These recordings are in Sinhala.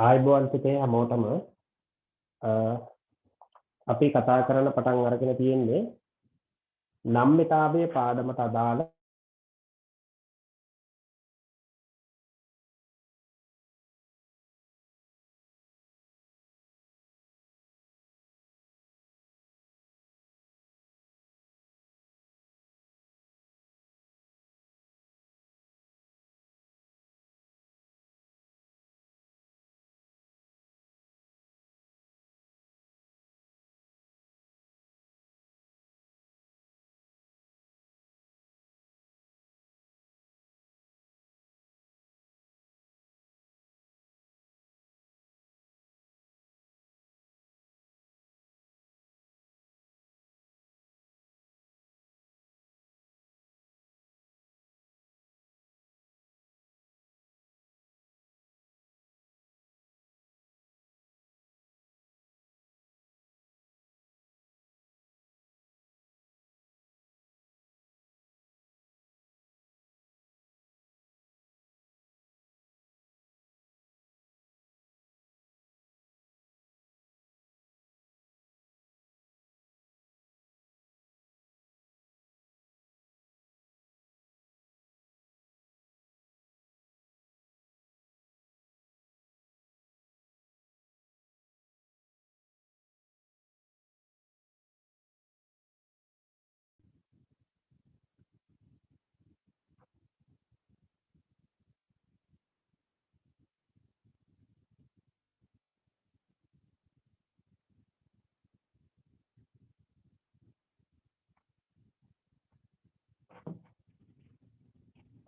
ආයුබෝවන් පුතේ හැමෝටම අපි කතා කරන්න පටන් අරගෙන තියෙන්නේ නම්මිතාවේ පාඩමට අදාළ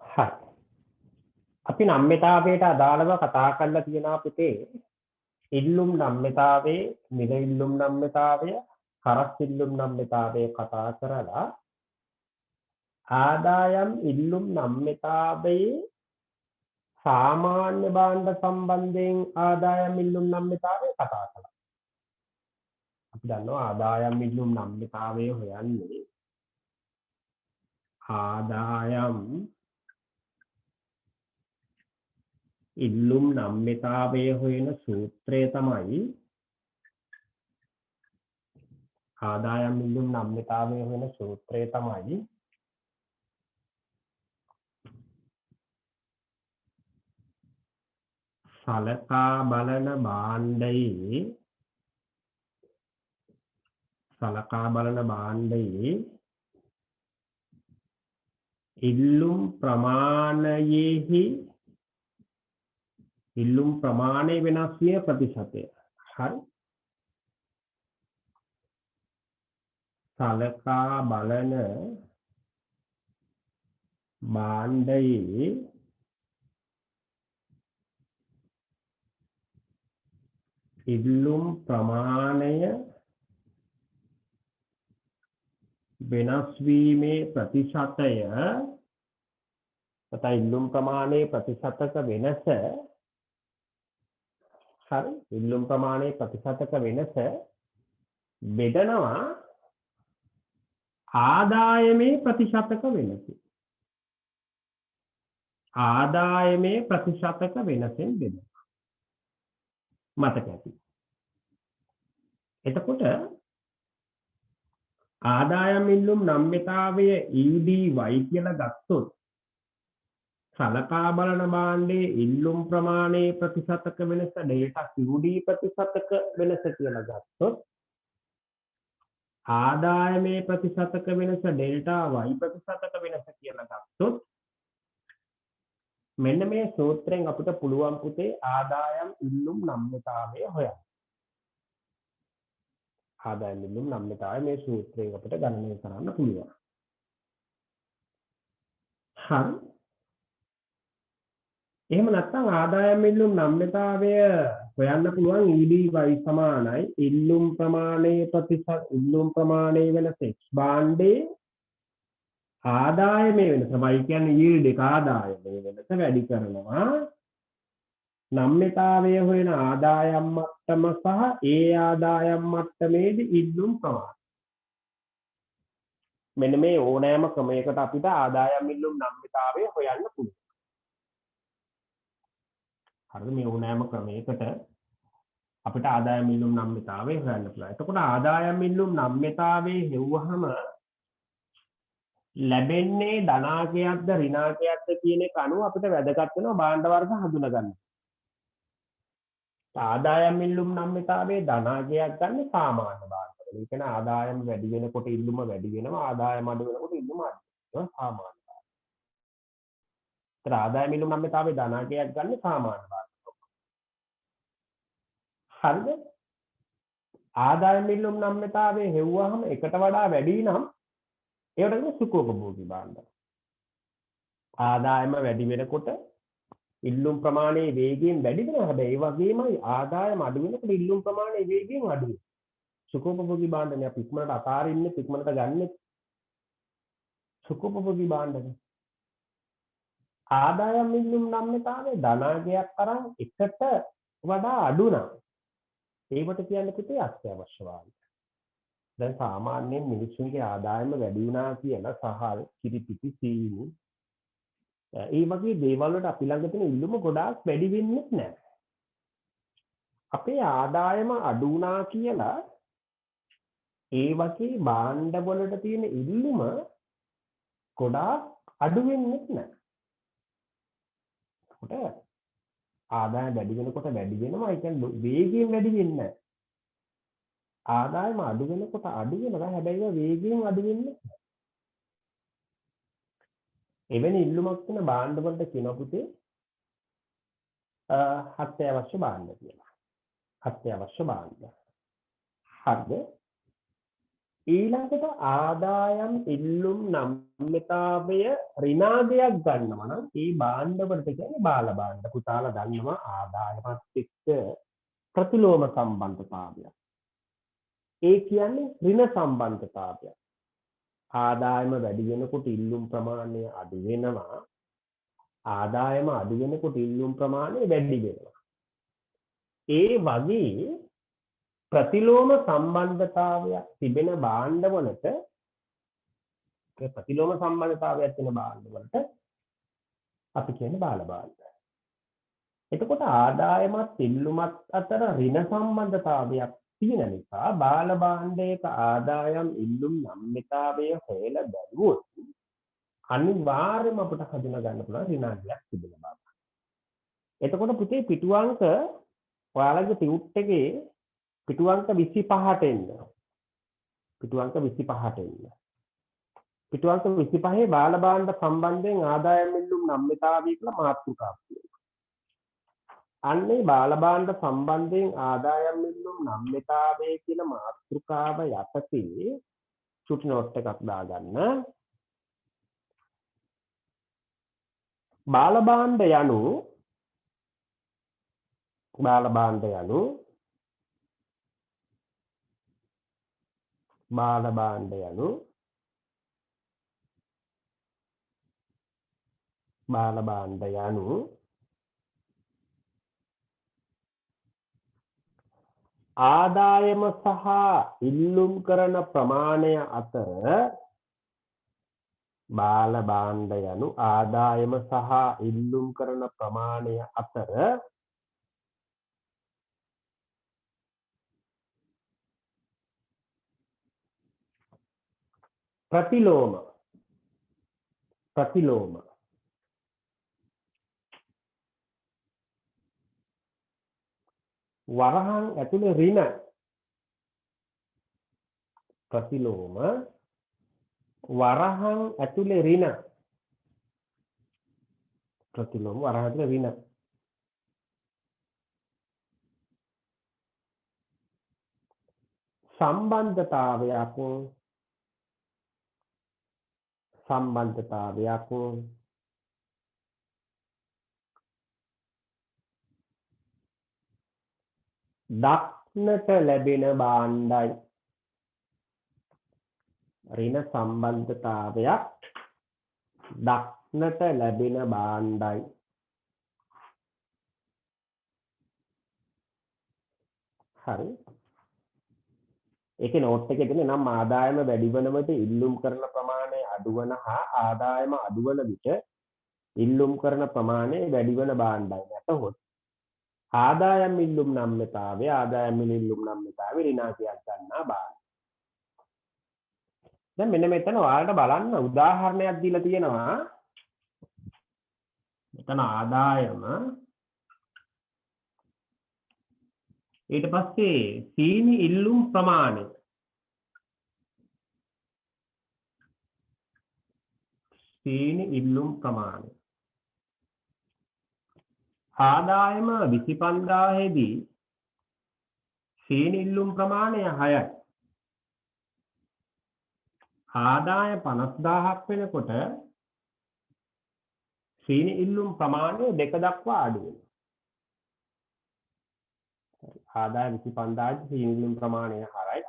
හරි. අපි නම්මිතාවයට අදාළව කතා කරලා තියෙනවා පුතේ ඉල්ලුම් නම්මිතාවේ, මිල ඉල්ලුම් නම්මිතාවය, කරස් ඉල්ලුම් නම්මිතාවය කතා කරලා ආදායම් ඉල්ලුම් නම්මිතාවේ සාමාන්‍ය භාණ්ඩ සම්බන්ධයෙන් ආදායම් ඉල්ලුම් නම්මිතාවය කතා කළා. අපි දන්නවා ආදායම් ඉල්ලුම් නම්මිතාවය හොයන්නේ ආදායම් ඉල්ලුම් නම්මිතාවය හොයන සූත්‍රය තමයි ආදායම් ඉල්ලුම් නම්මිතාවය හොයන සූත්‍රය තමයි සලකා බලන භාණ්ඩයේ ඉල්ලුම් ප්‍රමාණය වෙනස් විය ප්‍රතිශතය. හරි. සලකා බලන භාණ්ඩයේ ඉල්ලුම් ප්‍රමාණය වෙනස් වීමේ ප්‍රතිශතය නැත්නම් ඉල්ලුම් ප්‍රමාණයේ ප්‍රතිශතක වෙනස හරි ඉල්ලුම් ප්‍රමාණයේ ප්‍රතිශතක වෙනස බෙදනවා ආදායමේ ප්‍රතිශතක වෙනස. ආදායමේ ප්‍රතිශතක වෙනසෙන් බෙදනවා. මතක ඇති. එතකොට ආදායම් ඉල්ලුම් නම්මිතාවය EDY කියලා ගත්තොත් සලකා බලන භාණ්ඩයේ ඉල්ලුම් ප්‍රමාණයේ ප්‍රතිශතක වෙනස ඩෙල්ටා QD ප්‍රතිශතක වෙනස කියලා ගත්තොත් ආදායමේ ප්‍රතිශතක වෙනස ඩෙල්ටා Y ප්‍රතිශතක වෙනස කියලා ගත්තොත් මෙන්න මේ සූත්‍රයෙන් අපිට පුළුවන් පුතේ ආදායම් ඉල්ලුම් නම්මිතාවය හොයන්න. ආදායම් ඉල්ලුම් නම්මිතාවය මේ සූත්‍රයෙන් අපිට ගණනය කරන්න පුළුවන්. හරි. එහෙම නැත්නම් ආදායම් ඉල්ලුම් නම්මිතාවය හොයන්න පුළුවන් EDY සමානයි ඉල්ලුම් ප්‍රමාණයේ වෙනස X භාණ්ඩයේ ආදායමේ වෙනස y කියන්නේ yield එක ආදායමේ වෙනස වැඩි කරනවා නම්මිතාවය හොයන ආදායම් මට්ටම සහ ඒ ආදායම් මට්ටමේදී ඉල්ලුම් ප්‍රමාණය. මෙන්න මේ ඕනෑම ක්‍රමයකට අපිට ආදායම් ඉල්ලුම් නම්මිතාවය හොයන්න පුළුවන්. හරිද? මේ ඕනෑම ක්‍රමයකට අපිට ආදායම් ඉල්ලුම් නම්‍යතාවය හොයන්න පුළුවන්. එතකොට ආදායම් ඉල්ලුම් නම්‍යතාවයේ හෙව්වහම ලැබෙන්නේ ධනාගයක්ද ඍණාගයක්ද කියන එක අනුව අපිට වැදගත් වෙනවා භාණ්ඩ වර්ග හඳුනගන්න. ආදායම් ඉල්ලුම් නම්‍යතාවයේ ධනාගයක් ගන්න සාමාන්‍ය භාණ්ඩ. ඒ කියන්නේ ආදායම් වැඩි වෙනකොට ඉල්ලුම වැඩි වෙනවා, ආදායම් අඩු වෙනකොට ඉල්ලුම අඩු වෙනවා. සාමාන්‍ය භාණ්ඩ. ඒතර ආදායම් ඉල්ලුම් නම්‍යතාවයේ ධනාගයක් ගන්න සාමාන්‍ය භාණ්ඩ. හරිද? ආදායම් ඉල්ලුම් නම්‍යතාවයේ හෙව්වහම එකට වඩා වැඩි නම් ඒකට කියන්නේ සුඛෝපභෝගී භාණ්ඩ. ආදායම වැඩි වෙනකොට ඉල්ලුම් ප්‍රමාණයේ වේගයෙන් වැඩි වෙනවා. හැබැයි ඒ වගේමයි ආදායම අඩු වෙනකොට ඉල්ලුම් ප්‍රමාණයේ වේගයෙන් අඩු වෙනවා. සුඛෝපභෝගී භාණ්ඩනේ අපි ඉක්මනට අතාරින්නේ, ඉක්මනට ගන්නෙ සුඛෝපභෝගී භාණ්ඩනේ. ආදායම් ඉල්ලුම් නම්‍යතාවයේ ධනාගයක් තරම් එකට වඩා අඩු නම් ඒවට කියන්නේ පුතේ අත්‍යවශ්‍ය භාණ්ඩ. දැන් සාමාන්‍යයෙන් මිනිස්සුන්ගේ ආදායම වැඩි වුණා කියලා සහල්, කිරිපිටි, සීනි ඒ වගේ දේවල් වලට අපි ළඟ තියෙන ඉල්ලුම ගොඩාක් වැඩි වෙන්නේ නැහැ. අපේ ආදායම අඩු වුණා කියලා ඒ වගේ භාණ්ඩ වලට තියෙන ඉල්ලුම ගොඩාක් අඩු වෙන්නේ නැහැ. ඒකට ආදායම වැඩි වෙනකොට වැඩි වෙනවා. ඒ කියන්නේ වේගයෙන් වැඩි වෙන්නේ නැහැ. ආදායම අඩු වෙනකොට අඩු වෙනවා. හැබැයි ඒක වේගයෙන් අඩු වෙන්නේ නැහැ. එවැනි ඉල්ලුමක් තියෙන භාණ්ඩ වලට කියන පුතේ අත්‍යවශ්‍ය භාණ්ඩ කියලා. අත්‍යවශ්‍ය භාණ්ඩ. හරිද? ඊළඟට ආදායම් ඉල්ලුම් නම්‍යතාවය ඍණාගයක් ගන්නවා නම් ඒ භාණ්ඩ වලට කියන්නේ බාල භාණ්ඩ. පුතාලා දන්නවා ආදායමත් එක්ක ප්‍රතිලෝම සම්බන්ධතාවය. ඒ කියන්නේ ඍණ සම්බන්ධතාවය. ආදායම වැඩි වෙනකොට ඉල්ලුම් ප්‍රමාණය අඩු වෙනවා. ආදායම අඩු වෙනකොට ඉල්ලුම් ප්‍රමාණය වැඩි වෙනවා. ඒ වගේ ප්‍රතිලෝම සම්බන්ධතාවයක් තිබෙන භාණ්ඩවලට ප්‍රතිලෝම සම්බන්ධතාවයක් තියෙන භාණ්ඩවලට අපි කියන්නේ බාල භාණ්ඩ. එතකොට ආදායමත් ඉල්ලුමත් අතර ඍණ සම්බන්ධතාවයක් තියෙන නිසා බාල භාණ්ඩයක ආදායම් ඉල්ලුම් නම්‍යතාවය හොයලා බැලුවොත් අනිවාර්යයෙන්ම අපිට හඳුනා ගන්න පුළුවන් ඍණාගයක් තිබෙන බව. එතකොට පුතේ පිටු අංක ඔයාලගේ ටියුට් එකේ පිටු අංක 25ට එන්න. පිටු අංක 25ට එන්න. පිටු අංක 25 බාල භාණ්ඩ සම්බන්ධයෙන් ආදායම් ඉල්ලුම් නම්‍යතාවය කියලා මාතෘකාවක් තියෙනවා. අන්නේ බාල භාණ්ඩ සම්බන්ධයෙන් ආදායම් ඉල්ලුම් නම්‍යතාවය කියන මාතෘකාව යටතේ චුටි නෝට් එකක් දාගන්න. බාල භාණ්ඩ යනු බාල භාණ්ඩ යනු ආදායම සහ ඉල්ලුම් කරන ප්‍රමාණය අතර බාල භාණ්ඩ යනු ආදායම සහ ඉල්ලුම් කරන ප්‍රමාණය අතර ප්‍රතිලෝම වරහන් ඇතුලේ ඍණ ප්‍රතිලෝම වරහන් ඇතුලේ ඍණ ප්‍රතිලෝම වරහන් ඇතුලේ ඍණ සම්බන්ධතාවයක් දක්නට ලැබෙන භාණ්ඩයි. ඍණ සම්බන්ධතාවයක් දක්නට ලැබෙන භාණ්ඩයි. හරි. ඒකේ නෝට් එකේ තියෙන නම් ආදායම වැඩි වන විට ඉල්ලුම් කරන ප්‍රමාණය අඩු වන හා ආදායම අඩු වන විට ඉල්ලුම් කරන ප්‍රමාණය වැඩි වන භාණ්ඩයි. නැතහොත් ආදායම් ඉල්ලුම් නම්‍යතාවය ආදායම් ඉල්ලුම් නම්‍යතාවය ඍණාකයක් ගන්නා බාර. දැන් මෙන්න මෙතන ඔයාලට බලන්න උදාහරණයක් දීලා තියෙනවා. මෙතන ආදායම ඊට පස්සේ සීනි ඉල්ලුම් ප්‍රමාණය සීනි ඉල්ලුම් ප්‍රමාණය ආදායම 25000 දී සීනි ඉල්ලුම් ප්‍රමාණය 6යි. ආදාය 50000ක් වෙනකොට සීනි ඉල්ලුම් ප්‍රමාණය 2 දක්වා අඩු වෙනවා. ආදාය 25000 දී සීනි ඉල්ලුම් ප්‍රමාණය 6යි.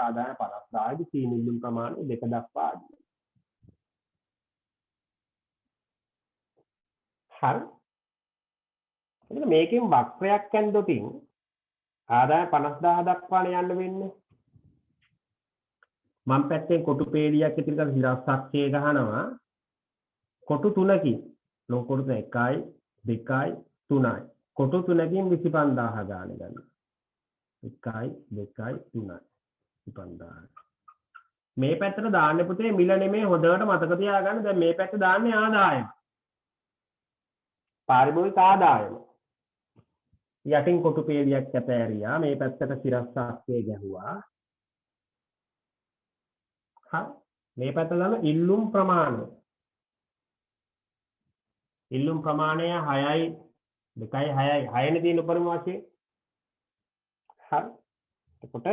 ආදාය 50000 දී සීනි ඉල්ලුම් ප්‍රමාණය 2 දක්වා අඩු වෙනවා. හරි. එතන මේකෙන් වක්‍රයක් ඇන්දොතින් ආදාය 50000 දක්වාන යන්න වෙන්නේ. මම පැත්තෙන් කොටු පේලියක් ඉතිරි කරලා හිරස්සක්ෂය ගහනවා. කොටු 3කින් ලොකු කොටු 1යි 2යි 3යි. කොටු 3කින් 25000 ගාන ගන්න. 1යි 2යි 3යි 25000. මේ පැත්තට දාන්නේ පුතේ මිල නෙමෙයි හොඳට මතක තියාගන්න. දැන් මේ පැත්ත දාන්නේ ආදායම. පාරිභෝගික ආදායම. යටින් කොටු පේලියක් කැපෑරියා මේ පැත්තට සිරස්සක්ෂය ගැහුවා. හරි. මේ පැත්ත දාන ඉල්ලුම් ප්‍රමාණය. ඉල්ලුම් ප්‍රමාණය 6යි 2යි 6යි 6නේ තියෙන උපරිම වශයෙන්. හරි. එතකොට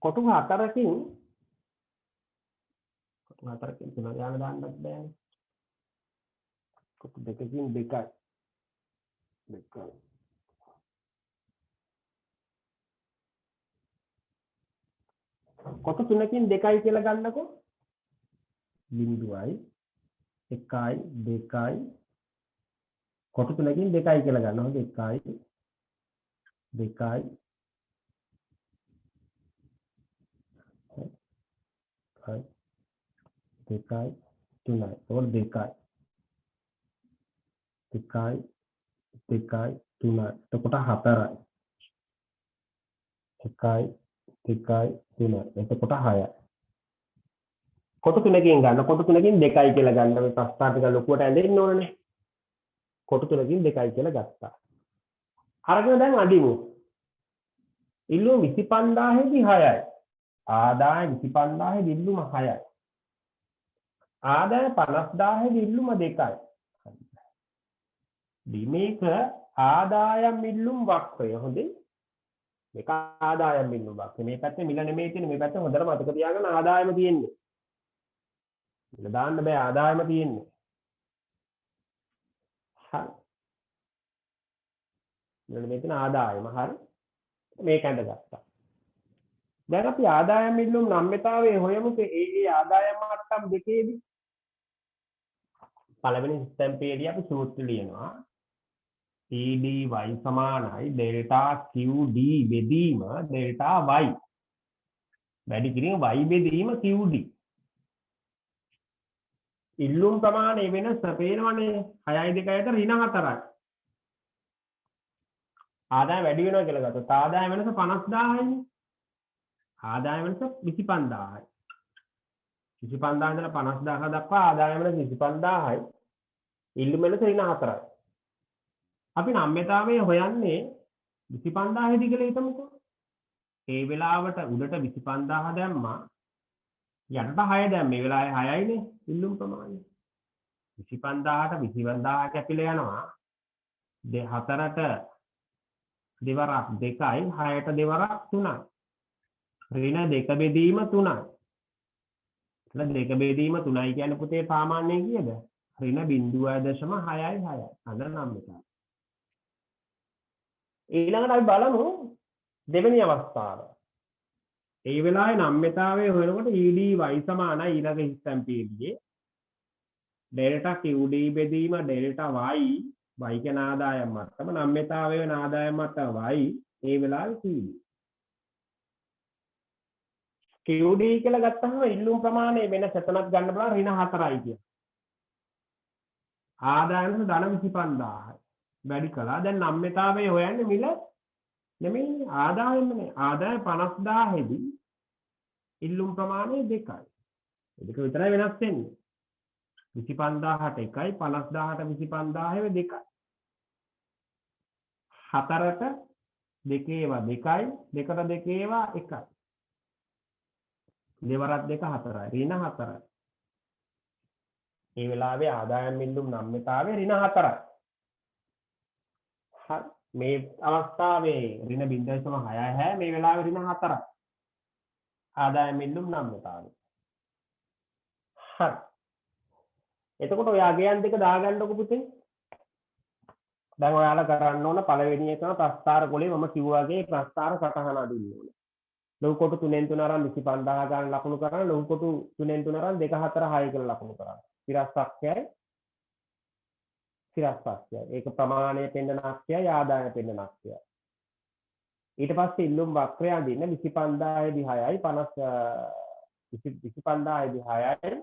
කොටු 4කින් 3 ගාන දාන්නත් බෑනේ. කොටු 2කින් 2යි 2යි. කොටු 3කින් 2යි කියලා ගන්නකො 0යි 1යි 2යි කොටු 3කින් 2යි කියලා ගන්න. හොඳ 1යි 2යි 2යි 3යි. ඕල් 2යි 2යි 2යි 3යි. එතකොට 4යි 1යි 2යි 3යි. එතකොට 6යි. කොටු 3කින් ගන්න. කොටු 3කින් 2යි කියලා ගන්න. මේ ප්‍රස්තාව ටික ලොකුවට ඇඳෙන්න ඕනනේ. කොටු 3කින් 2යි කියලා ගත්තා. අරගෙන දැන් අදිමු. ඉල්ලුම 25000 දී 6යි. ආදාය 25000 දී ඉල්ලුම 6යි. ආදාය 50000 දී ඉල්ලුම 2යි. මේක ආදායම් ඉල්ලුම් වක්‍රය. හොඳේ. මේක ආදායම් ඉල්ලුම් වක්‍රය. මේ පැත්තේ මිල නෙමෙයි තියෙන්නේ. මේ පැත්තේ හොඳට මතක තියාගන්න ආදායම තියෙන්නේ. මිල දාන්න බෑ ආදායම තියෙන්නේ. හරි. මිල නෙමෙයි තියෙන ආදායම. හරි. මේක ඇඳගත්තා. දැන් අපි ආදායම් ඉල්ලුම් නම්‍යතාවයේ හොයමු ඒ ආදායම් මට්ටම් දෙකේදී. පළවෙනි සිස්ටම් පේලිය අපි සූත්‍රය ලියනවා. EDY සමානයි ඩෙල්ටා QD බෙදීම ඩෙල්ටා Y. වැඩි කිරීම Y බෙදීම QD. ඉල්ලුම් ප්‍රමාණය වෙනස පේනවනේ 6යි 2යි අතර ඍණ 4යි. ආදායම වැඩි වෙනවා කියලා ගත්තොත් ආදායම වෙනස 50000යි. ආදායම වෙනස 25000යි. 25000 ඉඳලා 50000 දක්වා ආදායම වෙනස 25000යි. ඉල්ලුම වෙනස ඍණ 4යි. අපි නම්‍යතාවයේ හොයන්නේ 25000 දී කියලා හිතමුකෝ. ඒ වෙලාවට උඩට 25000 දැම්මා. යටට 6 දැම්ම. මේ වෙලාවේ 6යිනේ ඉල්ලුම් ප්‍රමාණය. 25000ට 25000 කැපිලා යනවා. 4ට දෙවරක් 2යි 6ට දෙවරක් 3යි. ඍණ 2 බෙදීම 3යි. ඍණ 2 බෙදීම 3යි කියන්නේ පුතේ සාමාන්‍යයෙන් කීයද? ඍණ 0.666. අන්න නම්‍යතාවය. ඊළඟට අපි බලමු දෙවෙනි අවස්ථාව. ඒ වෙලාවේ නම්‍යතාවය හොයනකොට ED y සමානයි ඊළඟ හිස්තැන් පීඩියේ ඩෙල්ටා QD බෙදීම ඩෙල්ටා y y කියන ආදායම් මට්ටම නම්‍යතාවය වෙන ආදායම් මට්ටම y ඒ වෙලාවේ CD QD කියලා ගත්තහම ඉල්ලුම් ප්‍රමාණය වෙනස එතනක් ගන්න බලන්න ඍණ 4යි කියන ආදායම ධන 25000යි වැඩි කළා දැන් නම්‍යතාවය හොයන්නේ මිල නෙමෙයි ආදායමනේ ආදායම 50000 දී ඉල්ලුම් ප්‍රමාණය 2යි ඒක විතරයි වෙනස් වෙන්නේ 25000ට 1යි 50000ට 25000 2යි 4ට 2 ඒවා 2යි 2ට 2 ඒවා 1යි දෙවරක් 2 4යි ඍණ 4යි ඒ වෙලාවේ ආදායම් ඉල්ලුම් නම්‍යතාවය ඍණ 4යි මේ අවස්ථාවේ ඍණ 0.66 මේ වෙලාවේ ඍණ 4යි ආදායම් ඉල්ලුම් නම්‍යතාවය හරි එතකොට ඔය අගයන් දෙක දාගන්නකො පුතේ දැන් ඔයාලා කරන්න ඕන පළවෙනි එකම ප්‍රස්ථාර කොලේ මම කිව්වාගේ ප්‍රස්ථාර සටහන අදින්න ඕන ලඝු කොටු 3න් 3 අරන් 25000 ගන්න ලකුණු කරන්න ලඝු කොටු 3න් 3 අරන් 2 4 6 කියලා ලකුණු කරන්න සිරස්පක්ෂයයි සිරස්පක්ෂයයි ඒක ප්‍රමාණය පෙන්නන අක්ෂයයි ආදාය පෙන්නන අක්ෂයයි ඊට පස්සේ ඉල්ලුම් වක්‍රය අදින්න 25000 දී 6යි 50 25000 දී 6යි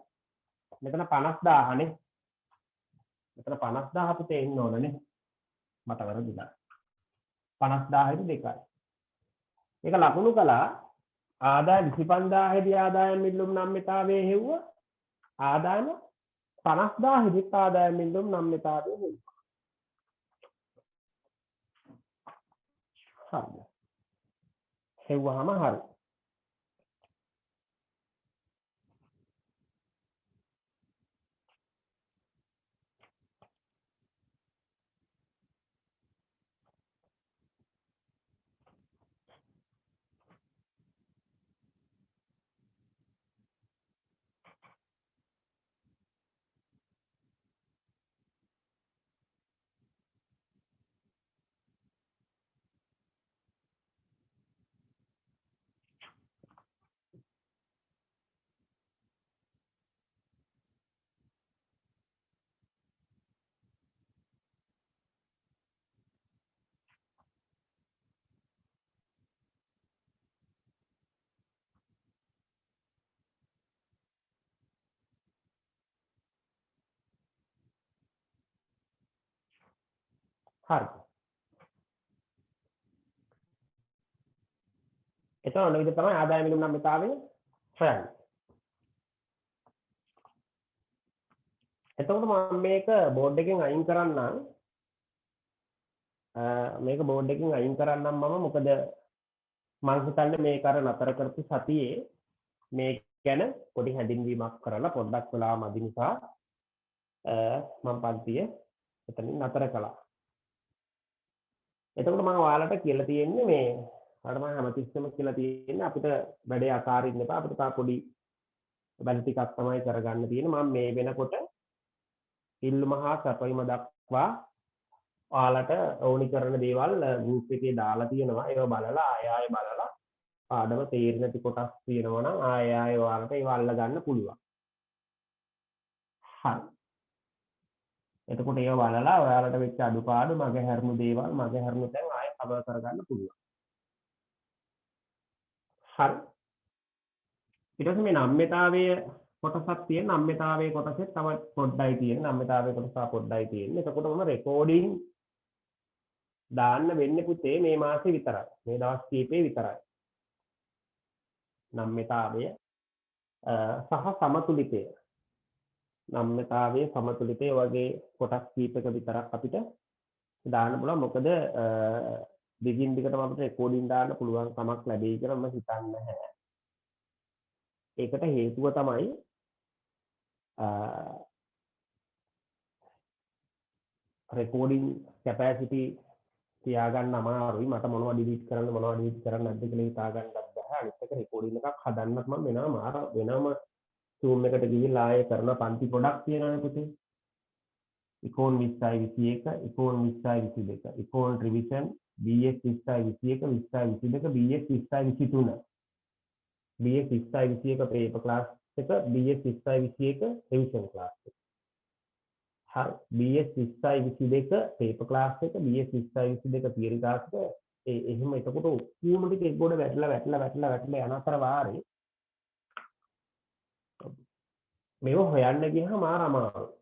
මෙතන 50000 නේ මෙතන 50000 පුතේ එන්න ඕනනේ මට වැරදිලා 50000 දී 2යි ඒක ලකුණු කළා ආදාය 25000 දී ආදායම් ඉල්ලුම් නම්‍යතාවයේ හෙව්වා ආදායම 50000 දී ආදායම් ඉල්ලුම් නම්‍යතාවයේ හෙව්වා හරි හෙව්වහම හරි හරි එතකොට ඔන්න විදිහට තමයි ආදායම් ඉල්ලුම් නම්‍යතාවය හොයන්නේ එතකොට මම මේක බෝඩ් එකෙන් අයින් කරන්නම් මම මොකද මම හිතන්නේ මේක අර නතර කරපු සතියේ මේ ගැන පොඩි හැඳින්වීමක් කරලා පොඩ්ඩක් වෙලා මදි නිසා මම පන්තිය එතනින් නතර කළා එතකොට මම ඔයාලට කියලා තියෙන්නේ මේ අර මම හැමතිස්සෙම කියලා තියෙන්නේ අපිට වැඩේ අතාරින්න එපා අපිට තා පොඩි වැඩ ටිකක් තමයි කරගන්න තියෙන්නේ මම මේ වෙනකොට ඉල්ලුම හා සැපයීම දක්වා ඔයාලට ඕනි කරන දේවල් ගෲප් එකේ දාලා තියෙනවා ඒව බලලා ආයෙ බලලා පාඩම තේරෙන නැති කොටස් තියෙනවා නම් ආයෙ ඔයාලට ඒව අල්ල ගන්න පුළුවන් හරි එතකොට ඒව බලලා ඔයාලට වෙච්ච අඩුපාඩු මගේ හැරුණු දේවල් මගේ හැරුණු තැන් ආයෙ කවර් කරගන්න පුළුවන් හරි ඊට පස්සේ මේ නම්‍යතාවයේ කොටසක් තියෙන නම්‍යතාවයේ කොටසෙත් තව පොඩ්ඩයි තියෙන නම්‍යතාවයේ කොටස පොඩ්ඩයි තියෙන්නේ එතකොට මම රෙකෝඩින් දාන්න වෙන්නේ පුතේ මේ මාසේ විතරයි මේ දවස් කීපේ විතරයි නම්‍යතාවය සහ සමතුලිතය නම්‍යතාවයේ සමතුලිතය වගේ කොටස් කීපයක විතරක් අපිට දාන්න පුළුවන් මොකද දිගින් දිගටම අපිට රෙකෝඩින් දාන්න පුළුවන් කමක් ලැබෙයි කියලා මම හිතන්නේ නැහැ ඒකට හේතුව තමයි රෙකෝඩින් කැපැසිටි තියාගන්න අමාරුයි මට මොනවද ඩිලීට් කරන්න මොනවද ඩිලීට් කරන්න නැද්ද කියලා හිතා ගන්නත් බැහැ අනිත් එක රෙකෝඩින් එකක් හදන්නත් මම වෙනම Zoom එකට ගිහිල්ලා ආයෙ කරන පන්ති ගොඩක් තියෙනවානේ පුතේ ඉකෝන් 2021 ඉකෝන් 2022 ඉකෝන් revision BS 2021 2022 BS 2023 BS 2021 paper class එක BS 2021 revision class එක. හරි BS 2022 paper class එක BS 2022 theory class එක එහෙම එතකොට ඔක්කොම ටික එක්ගොඩ වැටලා යන අතර වාරේ මේව හොයන්න ගියහම මාර අමාරුයි.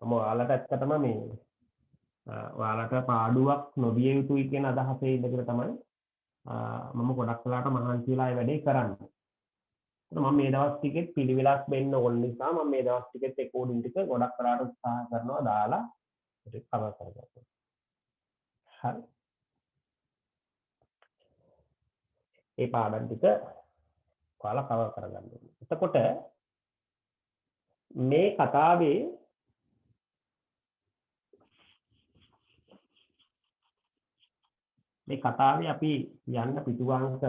ඔයාලට ඇත්තටම මේ ඔයාලට පාඩුවක් නොවිය යුතුයි කියන අදහසේ ඉඳගෙන තමයි මම ගොඩක් වෙලාට මහන්සි වෙලා ඒ වැඩේ කරන්නේ. මම මේ දවස් ටිකෙත් පිළිවෙලක් වෙන්න ඕන නිසා මම මේ දවස් ටිකෙත් රෙකෝඩින් ටික ගොඩක් වෙලාට උත්සාහ කරනවා දාලා ඒක කවර් කරගන්න. හරි. ඒ පාඩම් ටික ඔයාලා කවර් කරගන්න ඕනේ. එතකොට මේ කතාවේ අපි යන්න පිටුවංක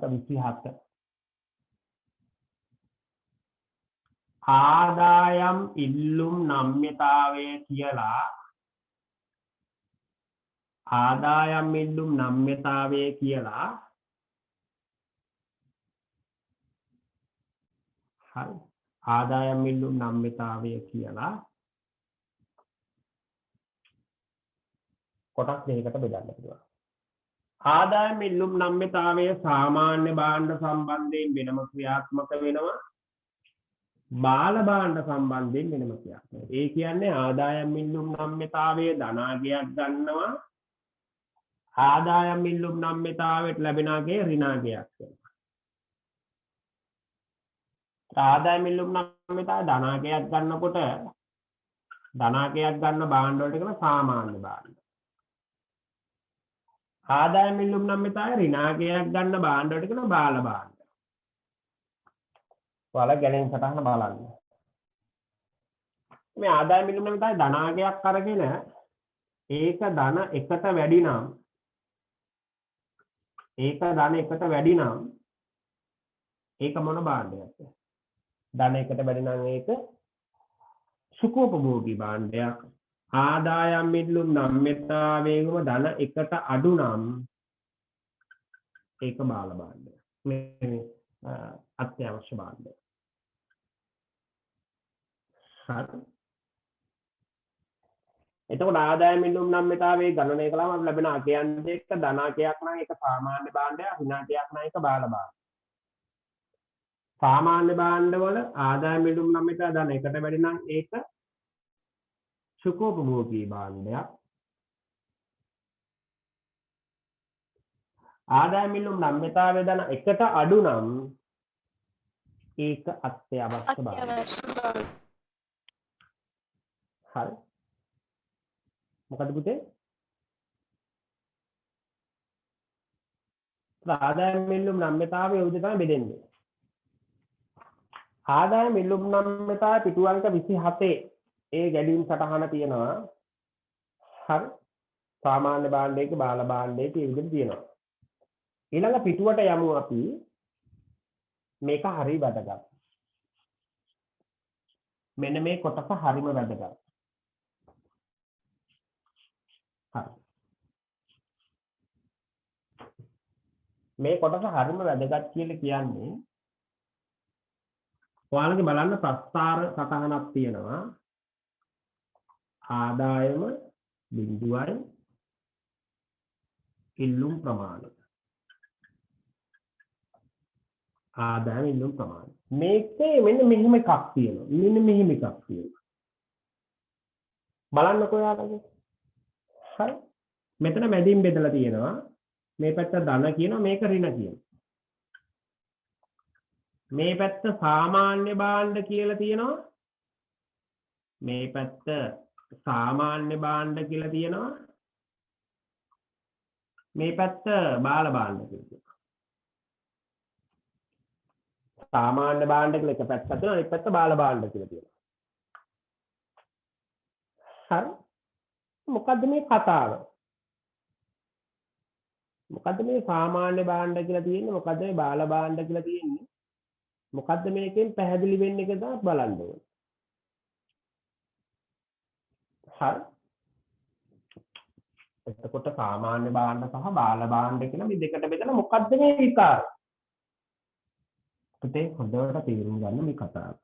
27 ආදායම් ඉල්ලුම් නම්‍යතාවය කියලා හරි ආදායම් ඉල්ලුම් නම්‍යතාවය කියලා කොටස් දෙකකට බෙදන්න පුළුවන්. ආදායම් ඉල්ලුම් නම්‍යතාවය සාමාන්‍ය භාණ්ඩ සම්බන්ධයෙන් වෙනම ක්‍රියාත්මක වෙනවා. බාල භාණ්ඩ සම්බන්ධයෙන් වෙනම ක්‍රියාත්මක. ඒ කියන්නේ ආදායම් ඉල්ලුම් නම්‍යතාවය ධනාගයක් ගන්නවා. ආදායම් ඉල්ලුම් නම්‍යතාවයට ලැබෙන අගේ ඍණාගයක් වෙනවා. ආදායම් ඉල්ලුම් නම්‍යතාවය ධනාගයක් ගන්නකොට ධනාගයක් ගන්න භාණ්ඩ වලට කියන සාමාන්‍ය භාණ්ඩ. ආදායම් ඉල්ලුම් නම්‍යතාවය ඍණාගයක් ගන්න භාණ්ඩ වලට කියන බාල භාණ්ඩ. ඔයාලා ගැලෙන් සටහන බලන්න. මේ ආදායම් ඉල්ලුම් නම්‍යතාවය ධනාගයක් අරගෙන ඒක ධන එකට වැඩි නම් ඒක මොන භාණ්ඩයක්ද? ධන එකට වැඩි නම් ඒක සුඛෝපභෝගී භාණ්ඩයක්. ආදායම් ඉල්ලුම් නම්‍යතාවයේම ධන එකට අඩු නම් ඒක බාල භාණ්ඩයක්. මේ අත්‍යවශ්‍ය භාණ්ඩය. හරි. එතකොට ආදායම් ඉල්ලුම් නම්‍යතාවයේ ගණනය කළාම අපිට ලැබෙන අකයන් දෙක ධනාකයක් නම් ඒක සාමාන්‍ය භාණ්ඩයක්, ඍණාකයක් නම් ඒක බාල භාණ්ඩයක්. සාමාන්‍ය භාණ්ඩවල ආදායම් ඉල්ලුම් නම්‍යතාවය ධන එකට වැඩි නම් ඒක සුඛෝපභෝගී භාණ්ඩයක්. ආදායම් ඉල්ලුම් නම්‍යතාවය ධන එකට අඩු නම් ඒක අත්‍යවශ්‍ය භාණ්ඩයක්. හරි. මොකද පුතේ? ආදායම් ඉල්ලුම් නම්‍යතාවය උදේ තමයි බෙදෙන්නේ. ආදායම් ඉල්ලුම් නම්‍යතාවය පිටුවංක 27 ඒ ගැලීම් සටහන තියෙනවා. හරි. සාමාන්‍ය භාණ්ඩයක බාල භාණ්ඩයක ඒ විදිහට තියෙනවා. ඊළඟ පිටුවට යමු අපි. මේක හරි වැදගත්. මෙන්න මේ කොටස හරිම වැදගත්. හරි. මේ කොටස හරිම වැදගත් කියලා කියන්නේ ඔයාලගේ බලන්න ප්‍රස්තාර සටහනක් තියෙනවා. ආදායම බිඳුවයි ඉල්ලුම් ප්‍රමාණය. ආදායම ඉල්ලුම් ප්‍රමාණය. මේකේ මෙන්න මෙහෙම එකක් තියෙනවා. බලන්නකෝ ඔයාලගේ. හරි. මෙතන මැදින් බෙදලා තියෙනවා. මේ පැත්ත ධන කියනවා මේක ඍණ කියනවා. මේ පැත්ත සාමාන්‍ය භාණ්ඩ කියලා තියෙනවා. මේ පැත්ත සාමාන්‍ය භාණ්ඩ කියලා තියෙනවා. මේ පැත්ත බාල භාණ්ඩ කියලා තියෙනවා. සාමාන්‍ය භාණ්ඩ කියලා එක පැත්තක් තියෙනවා. අනිත් පැත්ත බාල භාණ්ඩ කියලා තියෙනවා. හරි. මොකද්ද මේ කතාව? මොකද්ද මේ සාමාන්‍ය භාණ්ඩ කියලා තියෙන්නේ? මොකද්ද මේ බාල භාණ්ඩ කියලා තියෙන්නේ? මොකද්ද මේකෙන් පැහැදිලි වෙන්නේ කියලා බලන්න ඕනේ. හරි. එතකොට සාමාන්‍ය භාණ්ඩ සහ බාල භාණ්ඩ කියලා මේ දෙකට බෙදලා මොකද්ද මේ විකාර? පුතේ හොඳට තේරුම් ගන්න මේ කතාව.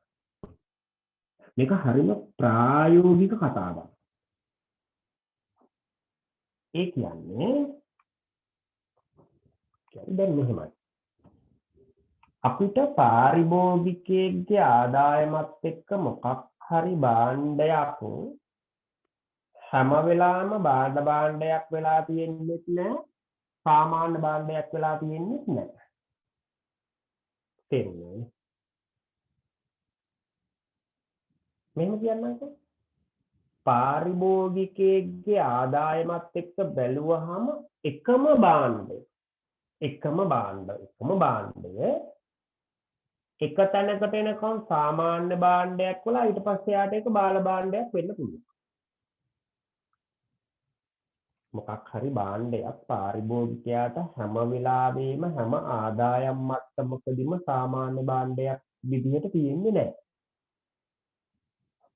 මේක හරිම ප්‍රායෝගික කතාවක්. ඒ කියන්නේ දැන් මෙහෙමයි. අපිට පාරිභෝගිකයෙක්ගේ ආදායමත් එක්ක මොකක් හරි භාණ්ඩයක් හැම වෙලාවෙම භාණ්ඩයක් වෙලා තියෙන්නේ නැහැ. සාමාන්‍ය භාණ්ඩයක් වෙලා තියෙන්නේ නැහැ. තේරුණාද? මෙහෙම කියන්නකෝ. පාරිභෝගිකයෙක්ගේ ආදායමත් එක්ක බැලුවහම එකම භාණ්ඩය එක තැනකට එනකම් සාමාන්‍ය භාණ්ඩයක් වලා ඊට පස්සේ යාට ඒක බාල භාණ්ඩයක් වෙන්න පුළුවන්. මොකක් හරි භාණ්ඩයක් පාරිභෝගිකයාට හැම වෙලාවෙම හැම ආදායම් මට්ටමකදීම සාමාන්‍ය භාණ්ඩයක් විදිහට තියෙන්නේ නැහැ.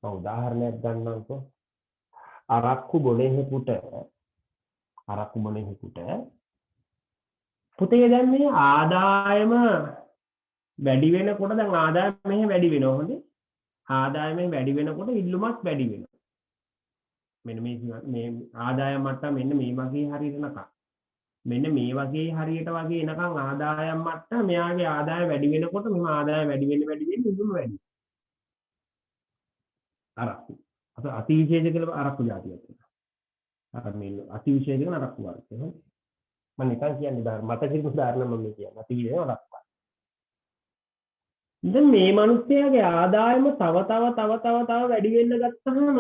මම උදාහරණයක් ගන්නම්කෝ. අරක්කු බොලෙහෙකුට පුතේ දැන් මේ ආදායම වැඩි වෙනකොට දැන් ආදායම මෙහෙ වැඩි වෙනවා හොඳේ. ආදායමෙන් වැඩි වෙනකොට ඉල්ලුමත් වැඩි වෙනවා. මෙන්න මේ ආදායම් මට්ටම මෙන්න මේ වගේ හරියට එනකම්. මෙන්න මේ වගේ හරියට වගේ එනකම් ආදායම් මට්ටම මෙයාගේ ආදාය වැඩි වෙනකොට මෙම ආදාය වැඩි වෙන්න ඉල්ලුම වැඩි. අරක්කු. අතිවිශේෂ කියලා අරක්කු જાතියක් තියෙනවා. අර මේ අතිවිශේෂ කියන අරක්කු වර්ගය. මම නිකන් කියන්නේ මට කිසිම උදාහරණයක් මම කියන්නේ. අතිවිශේෂ අරක්කු. දැන් මේ මිනිස්යාගේ ආදායම තව වැඩි වෙන්න ගත්තාම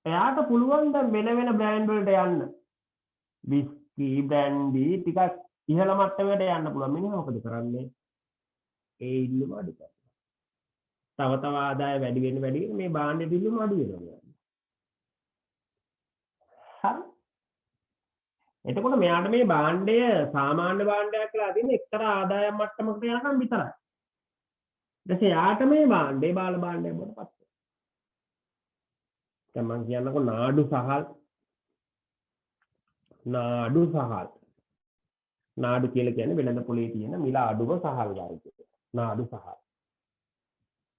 එයාට පුළුවන් දැන් වෙන බ්‍රෑන්ඩ් වලට යන්න. විස්කි, බ්‍රෑන්ඩි ටිකක් ඉහළ මට්ටමකට යන්න පුළුවන්. මිනිහා මොකද කරන්නේ? ඒ ඉල්ලුම අඩු කරනවා. තව ආදාය වැඩි වෙන්න මේ භාණ්ඩෙ ඉල්ලුම අඩු වෙනවා. හරි. එතකොට මෙයාට මේ භාණ්ඩය සාමාන්‍ය භාණ්ඩයක් කියලා තියෙන එක්තරා ආදායම් මට්ටමකට යනකම් විතරයි. ඊට යාට මේ භාණ්ඩේ බාල භාණ්ඩයක් බවට පත් වෙනවා. දැන් මම කියන්නකෝ නාඩු සහල්. නාඩු කියලා කියන්නේ වෙළඳ පොලේ තියෙන මිල අඩුම සහල් වර්ගය. නාඩු සහල්.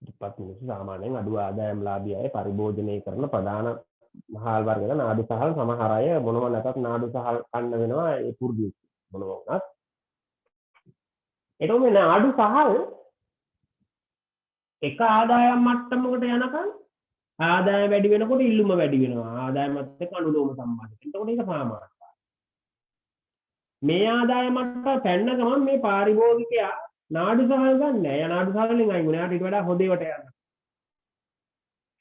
දුප්පත් මිනිස්සු සාමාන්‍යයෙන් අඩු ආදායම් ලාභී අය පරිභෝජනය කරන ප්‍රධාන මහල් වර්ගද නාඩු සහල්. සමහර අය මොනම නැතත් නාඩු සහල් කන්න වෙනවා ඒ පුරුදු මොනම වුණත්. එතකොට මේ නාඩු සහල් එක ආදායම් මට්ටමකට යනකම් ආදාය වැඩි වෙනකොට ඉල්ලුම වැඩි වෙනවා. ආදායමත් එක්ක අනුලෝම සම්බන්ධයි. එතකොට ඒක සාමාන්‍යයි. මේ ආදාය මට්ටම පැන්න ගමන් මේ පාරිභෝගිකයා නාඩු සහල් ගන්න නෑ. යා නාඩු සහල් වලින් අයින් වුණා. ඊට වඩා හොඳ ඒවට යන්න.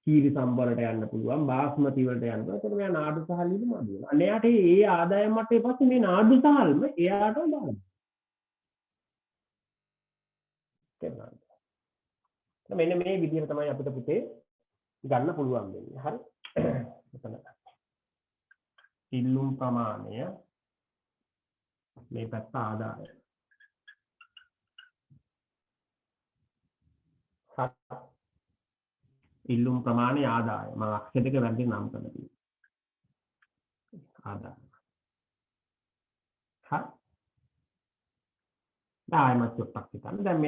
කීරි සම්බරට යන්න පුළුවන්, බාස්මති වලට යන්න පුළුවන්. එතකොට මෙයා නාඩු සහල් ඉදම අඩු වෙනවා. අනේට ඒ ආදායම් මට්ටමේ පස්සේ මේ නාඩු සහල්ම එයාට දාන්න. මෙන්න මේ විදිහට තමයි අපිට පුතේ ගන්න පුළුවන් වෙන්නේ. හරි. මෙතන ඉල්ලුම් ප්‍රමාණය මේ පැත්ත ආදාය. ඉල්ලුම් ප්‍රමාණය ආදාය. මම අක්ෂර දෙක වැරදි නම් කරලා තියෙනවා. ආදාය. හරි. ආයමත් චුට්ටක් හිතන්න. දැන්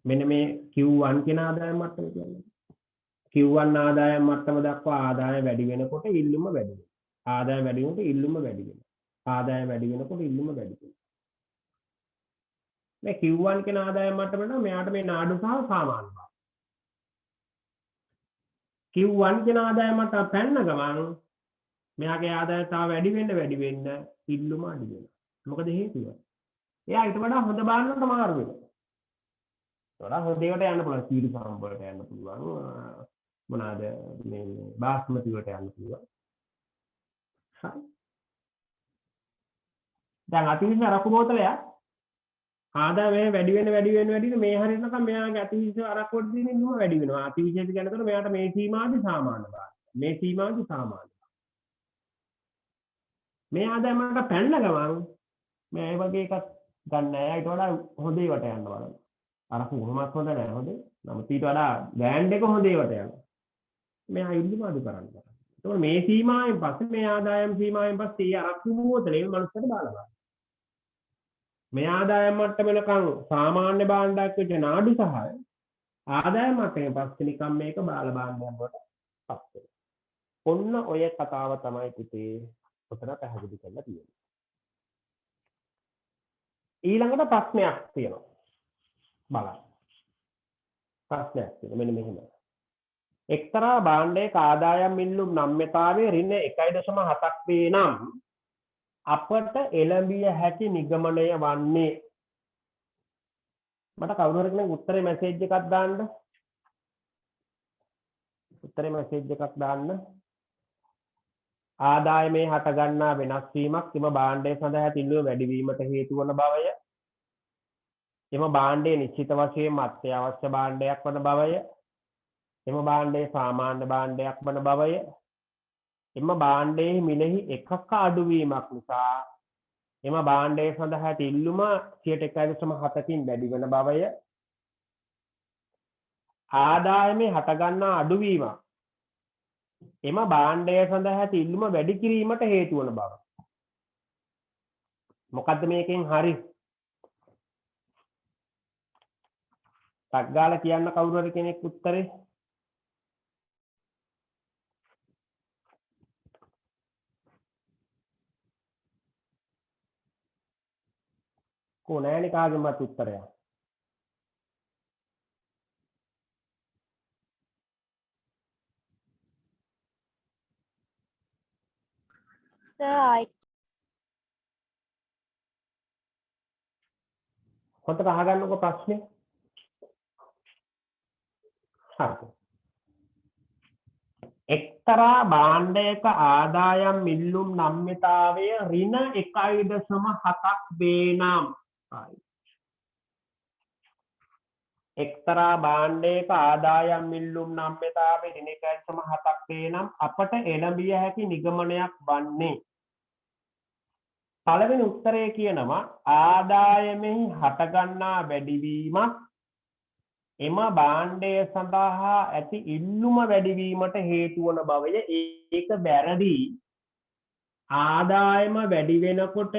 මෙන්න මේ Q1 කියන ආදායම් මට්ටම කියන්නේ. Q1 ආදායම් මට්ටම දක්වා ආදාය වැඩි වෙනකොට ඉල්ලුම වැඩි වෙනවා. ආදාය වැඩි වෙනකොට ඉල්ලුම වැඩි වෙනවා. ආදාය වැඩි වෙනකොට ඉල්ලුම වැඩි වෙනවා. මේ Q1 කියන ආදායම් මට්ටමට මෙයාට මේ නාඩු සහ සාමාන්‍ය භාග. Q1 කියන ආදායම් මට්ටම පැන්න ගමන් මෙයාගේ ආදාය තව වැඩි වෙන්න ඉල්ලුම අඩු වෙනවා. මොකද හේතුව? එයා ඊට වඩා හොඳ බාන්නකට මාරු වෙනවා. වඩා හොඳ ඒවට යන්න පුළුවන්. සීඩි ෆාම් වලට යන්න පුළුවන්. මොනවාද මේ බාස්මති වලට යන්න පුළුවන්. හරි. දැන් අතිවිශේෂ අරක්කු බෝතලයක් ආදාය වැඩි වෙන මේ හරියනකම් මෙයාගේ අතිවිශේෂ අරක්කුවට තියෙන ඉල්ලුම වැඩි වෙනවා. අතිවිශේෂ කියනකොට මෙයාට මේ සීමාවදී සාමාන්‍ය භාගය. මේ සීමාවදී සාමාන්‍ය. මේ ආදායමකට පැන්න ගමන් මේ වගේ එකක් ගන්න අය ඊට වඩා හොඳ ඒවට යන්න බලන්න. අරක්කු කොහොමවත් හොඳ නැහැ හොඳේ. නමුත් ඊට වඩා බ්‍රෑන්ඩ් එක හොඳ ඒවට යනවා. මෙයා ඉල්ලුම අඩු කරන්න. ඒතකොට මේ සීමාවෙන් පස්සේ මේ ආදායම් සීමාවෙන් පස්සේ ඒ අරක්කු මොහොතේ මේ මනුස්සයට බාලා මේ ආදායම් මට්ටමලකම් සාමාන්‍ය භාණ්ඩයක් වෙච්ච නාඩු සහය ආදායම් මට්ටමෙන් පස්සේ නිකම් මේක බාල භාණ්ඩයක් වලට පත් වෙනවා. ඔන්න ඔය කතාව තමයි පුතේ ඔතන පැහැදිලි කරලා තියෙන්නේ. ඊළඟට ප්‍රශ්නයක් තියෙනවා. බලන්න. ප්‍රශ්නයක් තියෙනවා මෙන්න මෙහෙම. එක්තරා භාණ්ඩයක ආදායම් මිල්ලුම් නම්‍යතාවයේ ඍණ 1.7ක් වේ නම් අපට එළඹිය හැකි නිගමනය වන්නේ මට කවුරු හරි කෙනෙක් උත්තරේ මැසේජ් එකක් දාන්න. උත්තරේ මැසේජ් එකක් දාන්න. ආදායමේ හට ගන්නා වෙනස් වීමක් එම භාණ්ඩය සඳහා තිල්ලුව වැඩි වීමට හේතු වන බවය. එම භාණ්ඩය නිශ්චිත වශයෙන්ම අත්‍යවශ්‍ය භාණ්ඩයක් වන බවය. එම භාණ්ඩය සාමාන්‍ය භාණ්ඩයක් වන බවය. එම භාණ්ඩයේ මිලෙහි එකක අඩුවීමක් නිසා එම භාණ්ඩය සඳහා තිල්ලුම 1.7කින් වැඩි වන බවය. ආදායමේ හට ගන්නා අඩුවීමක් එම භාණ්ඩය සඳහා තිල්ලුම වැඩි කිරීමට හේතු වන බව. මොකද්ද මේකෙන් හරි? ටක් ගාලා කියන්න කවුරු හරි කෙනෙක් උත්තරේ. කොනෑනේ කාගෙන්වත් උත්තරයක්. Sir, හොඳට අහගන්නකො ප්‍රශ්නේ. හරි. එක්තරා භාණ්ඩයක ආදායම් මිල්ලුම් නම්‍යතාවය ඍණ 1.7ක් වේ නම් එක්තරා භාණ්ඩයක ආදායම් මිල්ලුම් නම්‍යතාවය ඍණ 1.7ක් වේ නම් අපට එළඹිය හැකි නිගමනයක් වන්නේ පළවෙනි උත්තරය කියනවා ආදායමෙහි හටගන්නා වැඩිවීමක් එම භාණ්ඩය සඳහා ඇති ඉල්ලුම වැඩිවීමට හේතු වන බවය. ඒක වැරදි. ආදායම වැඩි වෙනකොට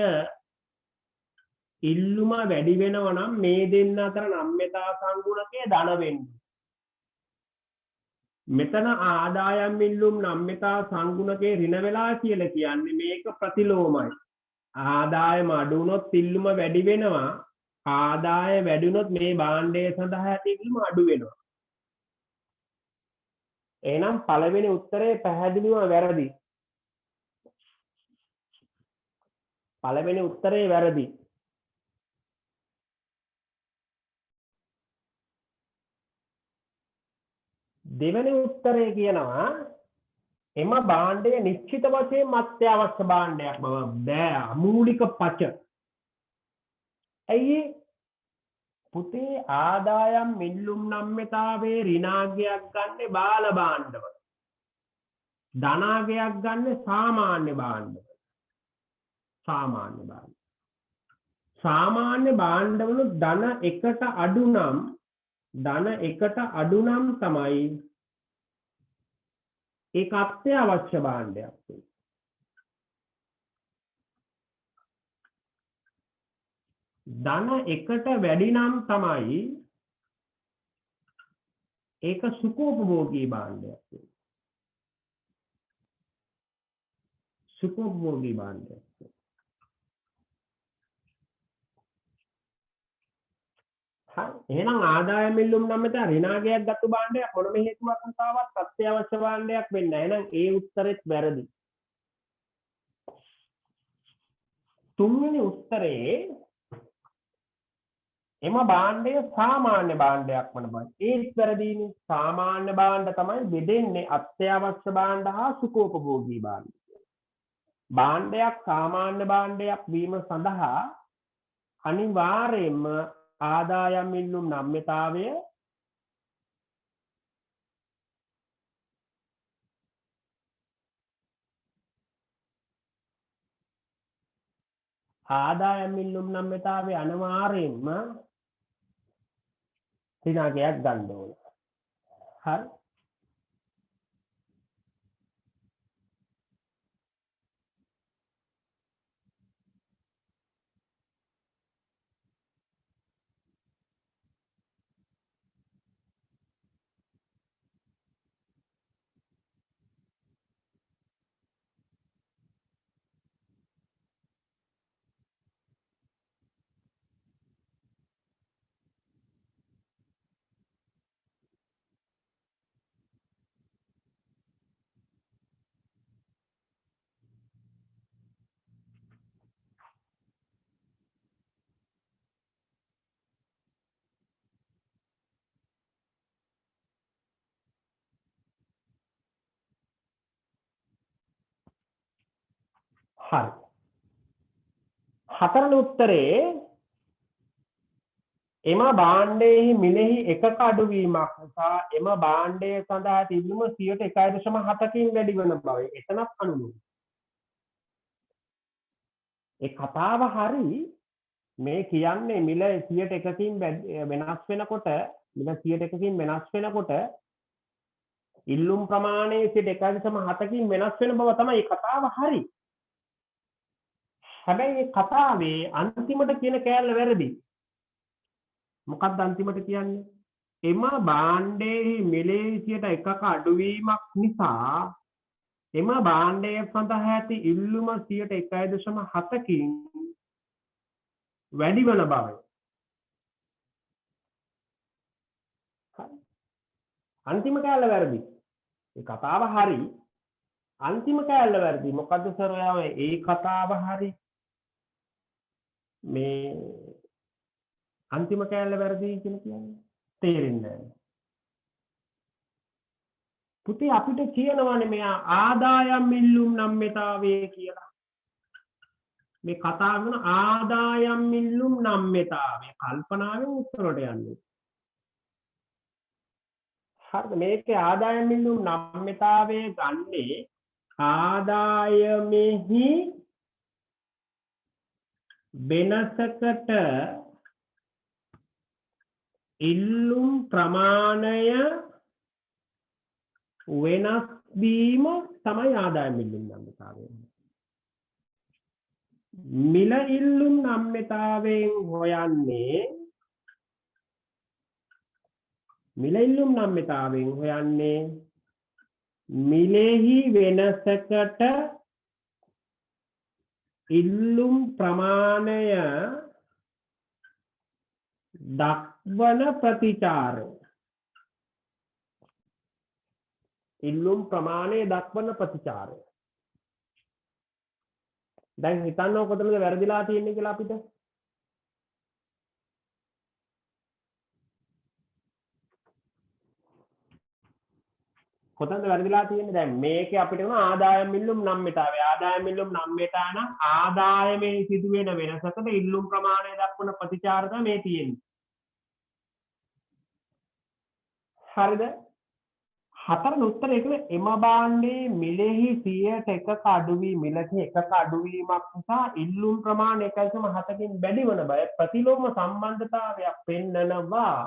ඉල්ලුම වැඩි වෙනවා නම් මේ දෙන්න අතර නම්‍යතා සංගුණකය ධන වෙන්නේ. මෙතන ආදායම් ඉල්ලුම් නම්‍යතා සංගුණකේ ඍණ වෙලා කියලා කියන්නේ මේක ප්‍රතිලෝමයි. ආදායම අඩු වුණොත් ඉල්ලුම වැඩි වෙනවා. ආදාය වැඩි වුණොත් මේ භාණ්ඩය සඳහා ඇති ඉල්ලුම අඩු වෙනවා. එහෙනම් පළවෙනි උත්තරේ පැහැදිලිවම වැරදි. පළවෙනි උත්තරේ වැරදි. දෙවෙනි උත්තරේ කියනවා එම භාණ්ඩය නිශ්චිත වශයෙන් අත්‍යවශ්‍ය භාණ්ඩයක් බව බෑ මූලික පච. ඇයි පුතේ ආදායම් මිල්ලුම් නම්‍යතාවයේ ඍණාගයක් ගන්න බාල භාණ්ඩවල. ධනාගයක් ගන්න සාමාන්‍ය භාණ්ඩවල. සාමාන්‍ය භාණ්ඩ. සාමාන්‍ය භාණ්ඩවල ධන එකට අඩු නම් තමයි ඒක අත්‍යවශ්‍ය භාණ්ඩයක්. ධන එකට වැඩි නම් තමයි ඒක සුඛෝපභෝගී භාණ්ඩයක්. සුඛෝපභෝගී භාණ්ඩයක්. එහෙනම් ආදායම් මිල්ලුම් නම්‍යතා ඍණාගයක් ගත්ත භාණ්ඩයක් මොනම හේතුවක් නිසාවත් අත්‍යවශ්‍ය භාණ්ඩයක් වෙන්නේ නැහැ. එහෙනම් ඒ උත්තරෙත් වැරදි. තුන්වෙනි උත්තරේ එම භාණ්ඩය සාමාන්‍ය භාණ්ඩයක් වන බව. ඒත් වැරදීනේ. සාමාන්‍ය භාණ්ඩ තමයි බෙදෙන්නේ අත්‍යවශ්‍ය භාණ්ඩ හා සුඛෝපභෝගී භාණ්ඩ. භාණ්ඩයක් සාමාන්‍ය භාණ්ඩයක් වීම සඳහා අනිවාර්යයෙන්ම ආදායම් මිල්ලුම් නම්‍යතාවය අනිවාර්යයෙන්ම ඍණාගයක් ගන්න ඕන. හරි. හරි. හතරවෙනි උත්තරේ එම භාණ්ඩයේ මිලෙහි එකක අඩුවීමක් නිසා එම භාණ්ඩය සඳහා තිබුණු 1.7කින් වැඩි වන බව. එතනත් අනුමත. ඒ කතාව හරි. මේ කියන්නේ මිල 100%කින් වෙනස් වෙනකොට මිල 100%කින් වෙනස් වෙනකොට ඉල්ලුම් ප්‍රමාණය 1.7කින් වෙනස් වෙන බව තමයි කතාව හරි. හැබැයි මේ කතාවේ අන්තිමට කියන කෑල්ල වැරදි. මොකක්ද අන්තිමට කියන්නේ? එම භාණ්ඩයේ මිලේ 1%ක අඩුවීමක් නිසා එම භාණ්ඩය සඳහා ඇති ඉල්ලුම 1.7කින් වැඩි වන බවයි. අන්තිම කෑල්ල වැරදි. ඒ කතාව හරි. අන්තිම කෑල්ල වැරදි. මොකද්ද සර් ඔයාව ඒ කතාව හරි මේ අන්තිම කෑල්ල වැරදි කියලා කියන්නේ තේරෙන්නේ නැහැ. පුතේ අපිට කියනවානේ මෙයා ආදායම් ඉල්ලුම් නම්‍යතාවය කියලා. මේ කතාව වෙන ආදායම් ඉල්ලුම් නම්‍යතාවය කල්පනාවෙන් උත්තරට යන්නේ. හරිද? මේකේ ආදායම් ඉල්ලුම් නම්‍යතාවය ගන්නේ ආදායමෙහි වෙනසකට ඉල්ලුම් ප්‍රමාණය වෙනස් වීම තමයි ආදායම් ඉල්ලුම් නම්‍යතාවය. මිල ඉල්ලුම් නම්‍යතාවයෙන් හොයන්නේ මිලෙහි වෙනසකට ඉල්ලුම් ප්‍රමාණය දක්වන ප්‍රතිචාරය. ඉල්ලුම් ප්‍රමාණය දක්වන ප්‍රතිචාරය. දැන් හිතන්න කොතනද වැරදිලා තියෙන්නේ කියලා අපිට. කොතනද වැරදිලා තියෙන්නේ? දැන් මේකේ අපිට උන ආදායම් ඉල්ලුම් නම්‍යතාවය. ආදායම් ඉල්ලුම් නම්‍යතාව නම් ආදායමේ සිදුවෙන වෙනසකට ඉල්ලුම් ප්‍රමාණය දක්වන ප්‍රතිචාර තමයි මේ තියෙන්නේ. හරිද? හතරවෙනි උත්තරේ කියන්නේ එම භාණ්ඩයේ මිලෙහි 100%ක අඩුවීම මිලෙහි එකක අඩුවීමක් නිසා ඉල්ලුම් ප්‍රමාණය 1.7කින් වැඩි වන බව ප්‍රතිලෝම සම්බන්ධතාවයක් පෙන්නනවා.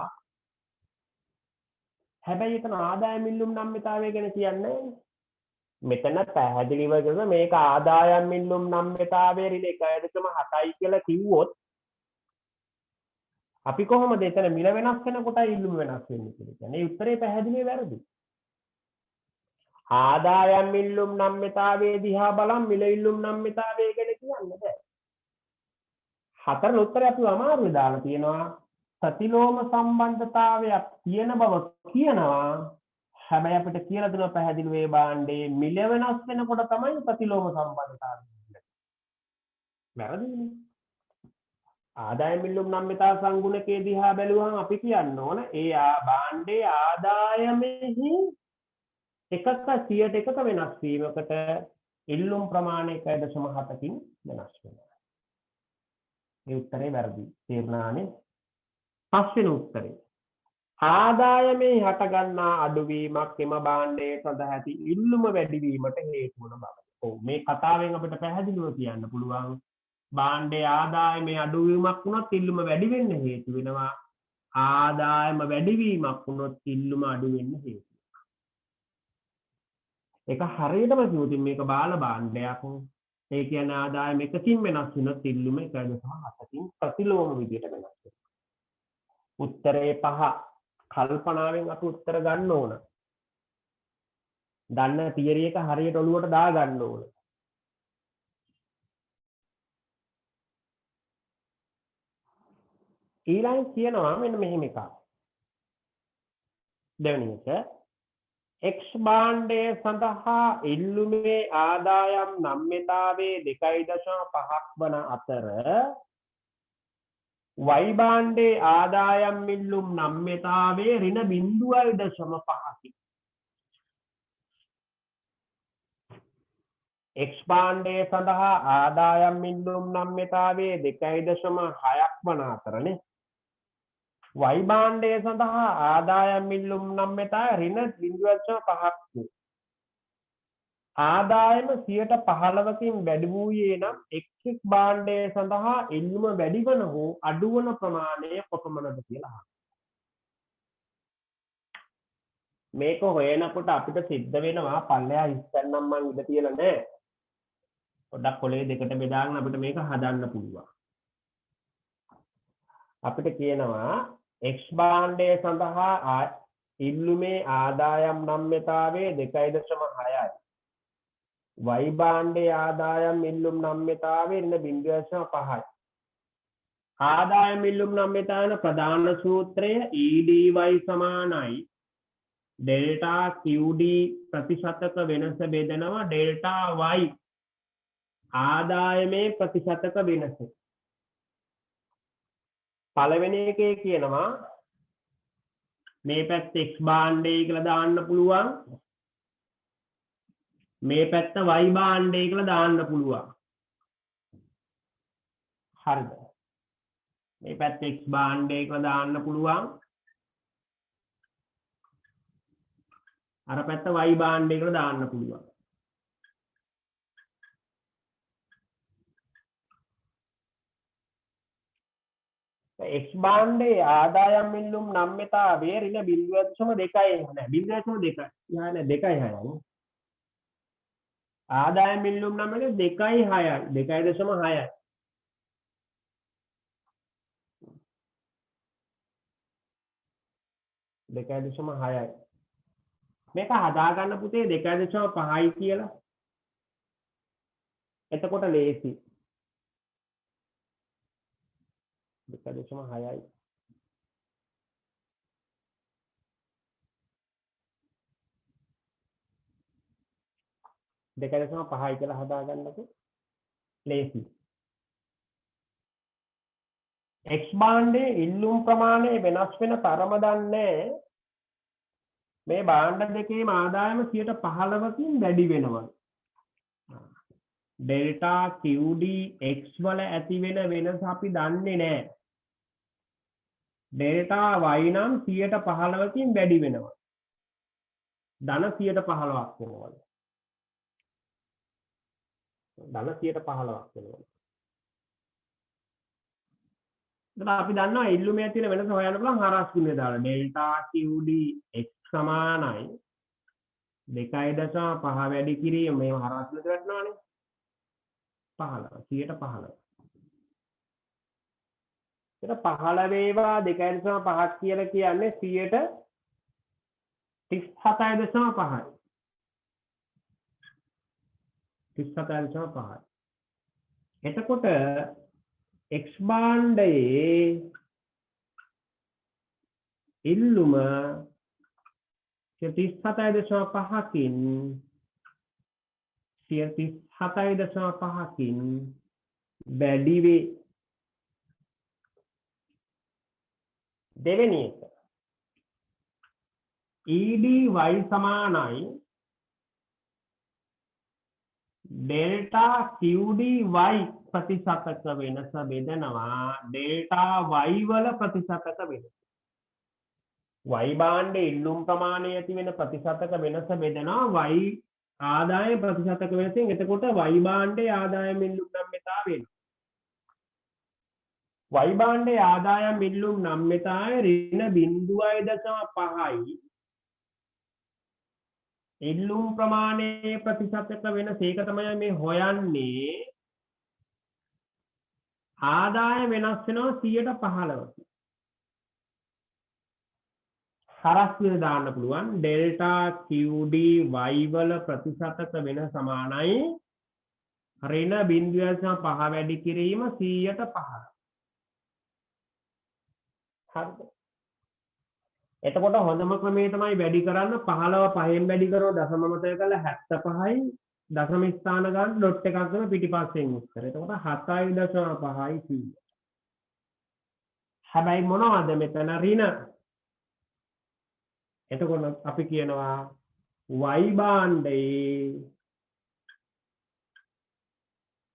හැබැයි එතන ආදායම් ඉල්ලුම් නම්‍යතාවය ගැන කියන්නේ මෙතන පැහැදිලිව කරන මේක ආදායම් ඉල්ලුම් නම්‍යතාවය ඍණ 1.7යි කියලා කිව්වොත් අපි කොහොමද එතන මිල වෙනස් වෙනකොටයි ඉල්ලුම වෙනස් වෙන්නේ කියලා කියන්නේ. ඒ උත්තරේ පැහැදිලිව වැරදි. ආදායම් ඉල්ලුම් නම්‍යතාවයේ දිහා බලන් මිල ඉල්ලුම් නම්‍යතාවය ගැන කියන්න බෑ. හතරවෙනි උත්තරේ අපි අමාරුවේ දාලා තියෙනවා. ප්‍රතිලෝම සම්බන්ධතාවයක් තියෙන බව කියනවා. හැබැයි අපිට කියලා දෙනවා පැහැදිලිව මේ භාණ්ඩයේ මිල වෙනස් වෙනකොට තමයි ප්‍රතිලෝම සම්බන්ධතාවය ඉන්නේ. වැරදිනේ. ආදායම් ඉල්ලුම් නම්‍යතාව සංගුණකයේ දිහා බැලුවහම අපි කියන්න ඕන ඒ භාණ්ඩයේ ආදායමෙහි එකක 100%ක වෙනස් වීමකට ඉල්ලුම් ප්‍රමාණය 1.7කින් වෙනස් වෙනවා. ඒ උත්තරේ වැරදි. තේරුණානේ? පස්වෙනි උත්තරේ ආදායමේ හටගන්නා අඩුවීමක් එම භාණ්ඩයේ සඳහා ඇති ඉල්ලුම වැඩිවීමට හේතු වන බව. ඔව් මේ කතාවෙන් අපිට පැහැදිලිව කියන්න පුළුවන් භාණ්ඩයේ ආදායමේ අඩුවීමක් වුණොත් ඉල්ලුම වැඩි වෙන්න හේතු වෙනවා. ආදායම වැඩිවීමක් වුණොත් ඉල්ලුම අඩු වෙන්න හේතු. ඒක හරියටම කිව්වොත් මේක බාල භාණ්ඩයක්. ඒ කියන්නේ ආදායම එකකින් වෙනස් වෙනොත් ඉල්ලුම 1.7කින් ප්‍රතිලෝම විදියට වෙනස් වෙනවා. උත්තරේ 5 කල්පනාවෙන් අපි උත්තර ගන්න ඕන. දන්න තියරි එක හරියට ඔලුවට දා ගන්න ඕන. ඊළඟ කියනවා මෙන්න මෙහෙම එකක්. දෙවෙනි එක X භාණ්ඩය සඳහා ඉල්ලුමේ ආදායම් නම්‍යතාවයේ 2.5ක් වන අතර Y භාණ්ඩයේ ආදායම් ඉල්ලුම් නම්‍යතාවයේ ඍණ 0.5කි. X භාණ්ඩය සඳහා ආදායම් මිල්ලුම් නම්‍යතාවයේ 2.6ක් වන අතරනේ Y භාණ්ඩය සඳහා ආදායම් මිල්ලුම් නම්‍යතාවය ඍණ 0.5ක් වේ. ආදායම 15%කින් වැඩි වූයේ නම් X භාණ්ඩය සඳහා ඉල්ලුම වැඩි වන හෝ අඩු වන ප්‍රමාණය කොපමණද කියලා අහනවා. මේක හොයනකොට අපිට සිද්ධ වෙනවා පල්ලෙහා ඉස්සන්නම් මං ඉඳ තියලා නැහැ. පොඩ්ඩක් කොලේ දෙකට බෙදාගෙන අපිට මේක හදන්න පුළුවන්. අපිට කියනවා X භාණ්ඩය සඳහා ඉල්ලුමේ ආදායම් නම්‍යතාවයේ 2.6යි. Y භාණ්ඩයේ ආදායම් ඉල්ලුම් නම්‍යතාවයේ 0.5යි. ආදායම් ඉල්ලුම් නම්‍යතාවන ප්‍රධාන සූත්‍රය EDY සමානයි ඩෙල්ටා QD ප්‍රතිශතක වෙනස බෙදනවා ඩෙල්ටා Y ආදායමේ ප්‍රතිශතක වෙනස. පළවෙනි එකේ කියනවා මේ පැත්ත X භාණ්ඩය කියලා දාන්න පුළුවන්. මේ පැත්ත Y භාණ්ඩය කියලා දාන්න පුළුවන්. හරිද? මේ පැත්ත X භාණ්ඩය කියලා දාන්න පුළුවන්. අර පැත්ත Y භාණ්ඩය කියලා දාන්න පුළුවන්. X භාණ්ඩයේ ආදායම් මිල්ලුම් නම්‍යතාවය ඍණ 0.2යි නෑ 0.2යි. යන්නේ 2.6යි. ආදායම් මිල්ලුම් නම්‍යතාවය 2.6යි 2.6යි. දෙකයි දශම 6යි. මේක හදාගන්න පුතේ 2.5යි කියලා. එතකොට ලේසි. 2.6යි. දෙකයි දශම 5යි කියලා හදාගන්නකො ලේසි. X භාණ්ඩයේ ඉල්ලුම් ප්‍රමාණය වෙනස් වෙන තරම දන්නේ මේ භාණ්ඩ දෙකේම ආදායම 15%කින් වැඩි වෙනවා. ඩෙල්ටා QD X වල ඇති වෙන වෙනස අපි දන්නේ නැහැ. ඩෙල්ටා Y නම් 15%කින් වැඩි වෙනවා. ධන 15%ක් වෙනවා. ධන 15%ක් වෙනවා. අපි දන්නවා ඉල්ලුමේ තියෙන වෙනස හොයන්න පුළුවන් හරස් ගුණය දාලා ඩෙල්ටා QD X සමානයි 2.5 වැඩි කිරීම මේ හරස් ගුණයට වැටෙනවානේ 15 115 ඒක 15 වේවා 2.5ක් කියලා කියන්නේ 37.5යි 37.5යි එතකොට X භාණ්ඩයේ ඉල්ලුම 37.5කින් 37.5කින් වැඩි වේ. දෙවෙනි එක EDY සමානයි ඩෙල්ටා QDY ප්‍රතිශතක වෙනස බෙදනවා ඩෙල්ටා Y වල ප්‍රතිශතක වෙනස. Y භාණ්ඩයේ ඉල්ලුම් ප්‍රමාණය ඇති වෙන ප්‍රතිශතක වෙනස බෙදනවා Y ආදාය ප්‍රතිශතක වෙනසෙන්. එතකොට Y භාණ්ඩයේ ආදායම් ඉල්ලුම් නම්‍යතාවය වෙනවා. Y භාණ්ඩයේ ආදායම් ඉල්ලුම් නම්‍යතාවය ඍණ 0.5යි. ඉල්ලුම් ප්‍රමාණයේ ප්‍රතිශතක වෙනස ඒක තමයි මේ හොයන්නේ. ආදාය වෙනස් වෙනවා 15%. හරස් විදිහ දාන්න පුළුවන් ඩෙල්ටා QD Y වල ප්‍රතිශතක වෙන සමානයි ඍණ 0.5 වැඩි කිරීම 100%. හරිද? එතකොට හොඳම ක්‍රමය තමයි වැඩි කරන්න 15 5න් වැඩි කරෝ දශම මතය කරලා 75යි දශම ස්ථාන ගන්න ඩොට් එකක් ගම පිටිපස්සෙන් උත්තර. එතකොට 7.5යි 100. හැබැයි මොනවද මෙතන ඍණ? එතකොට අපි කියනවා Y භාණ්ඩයේ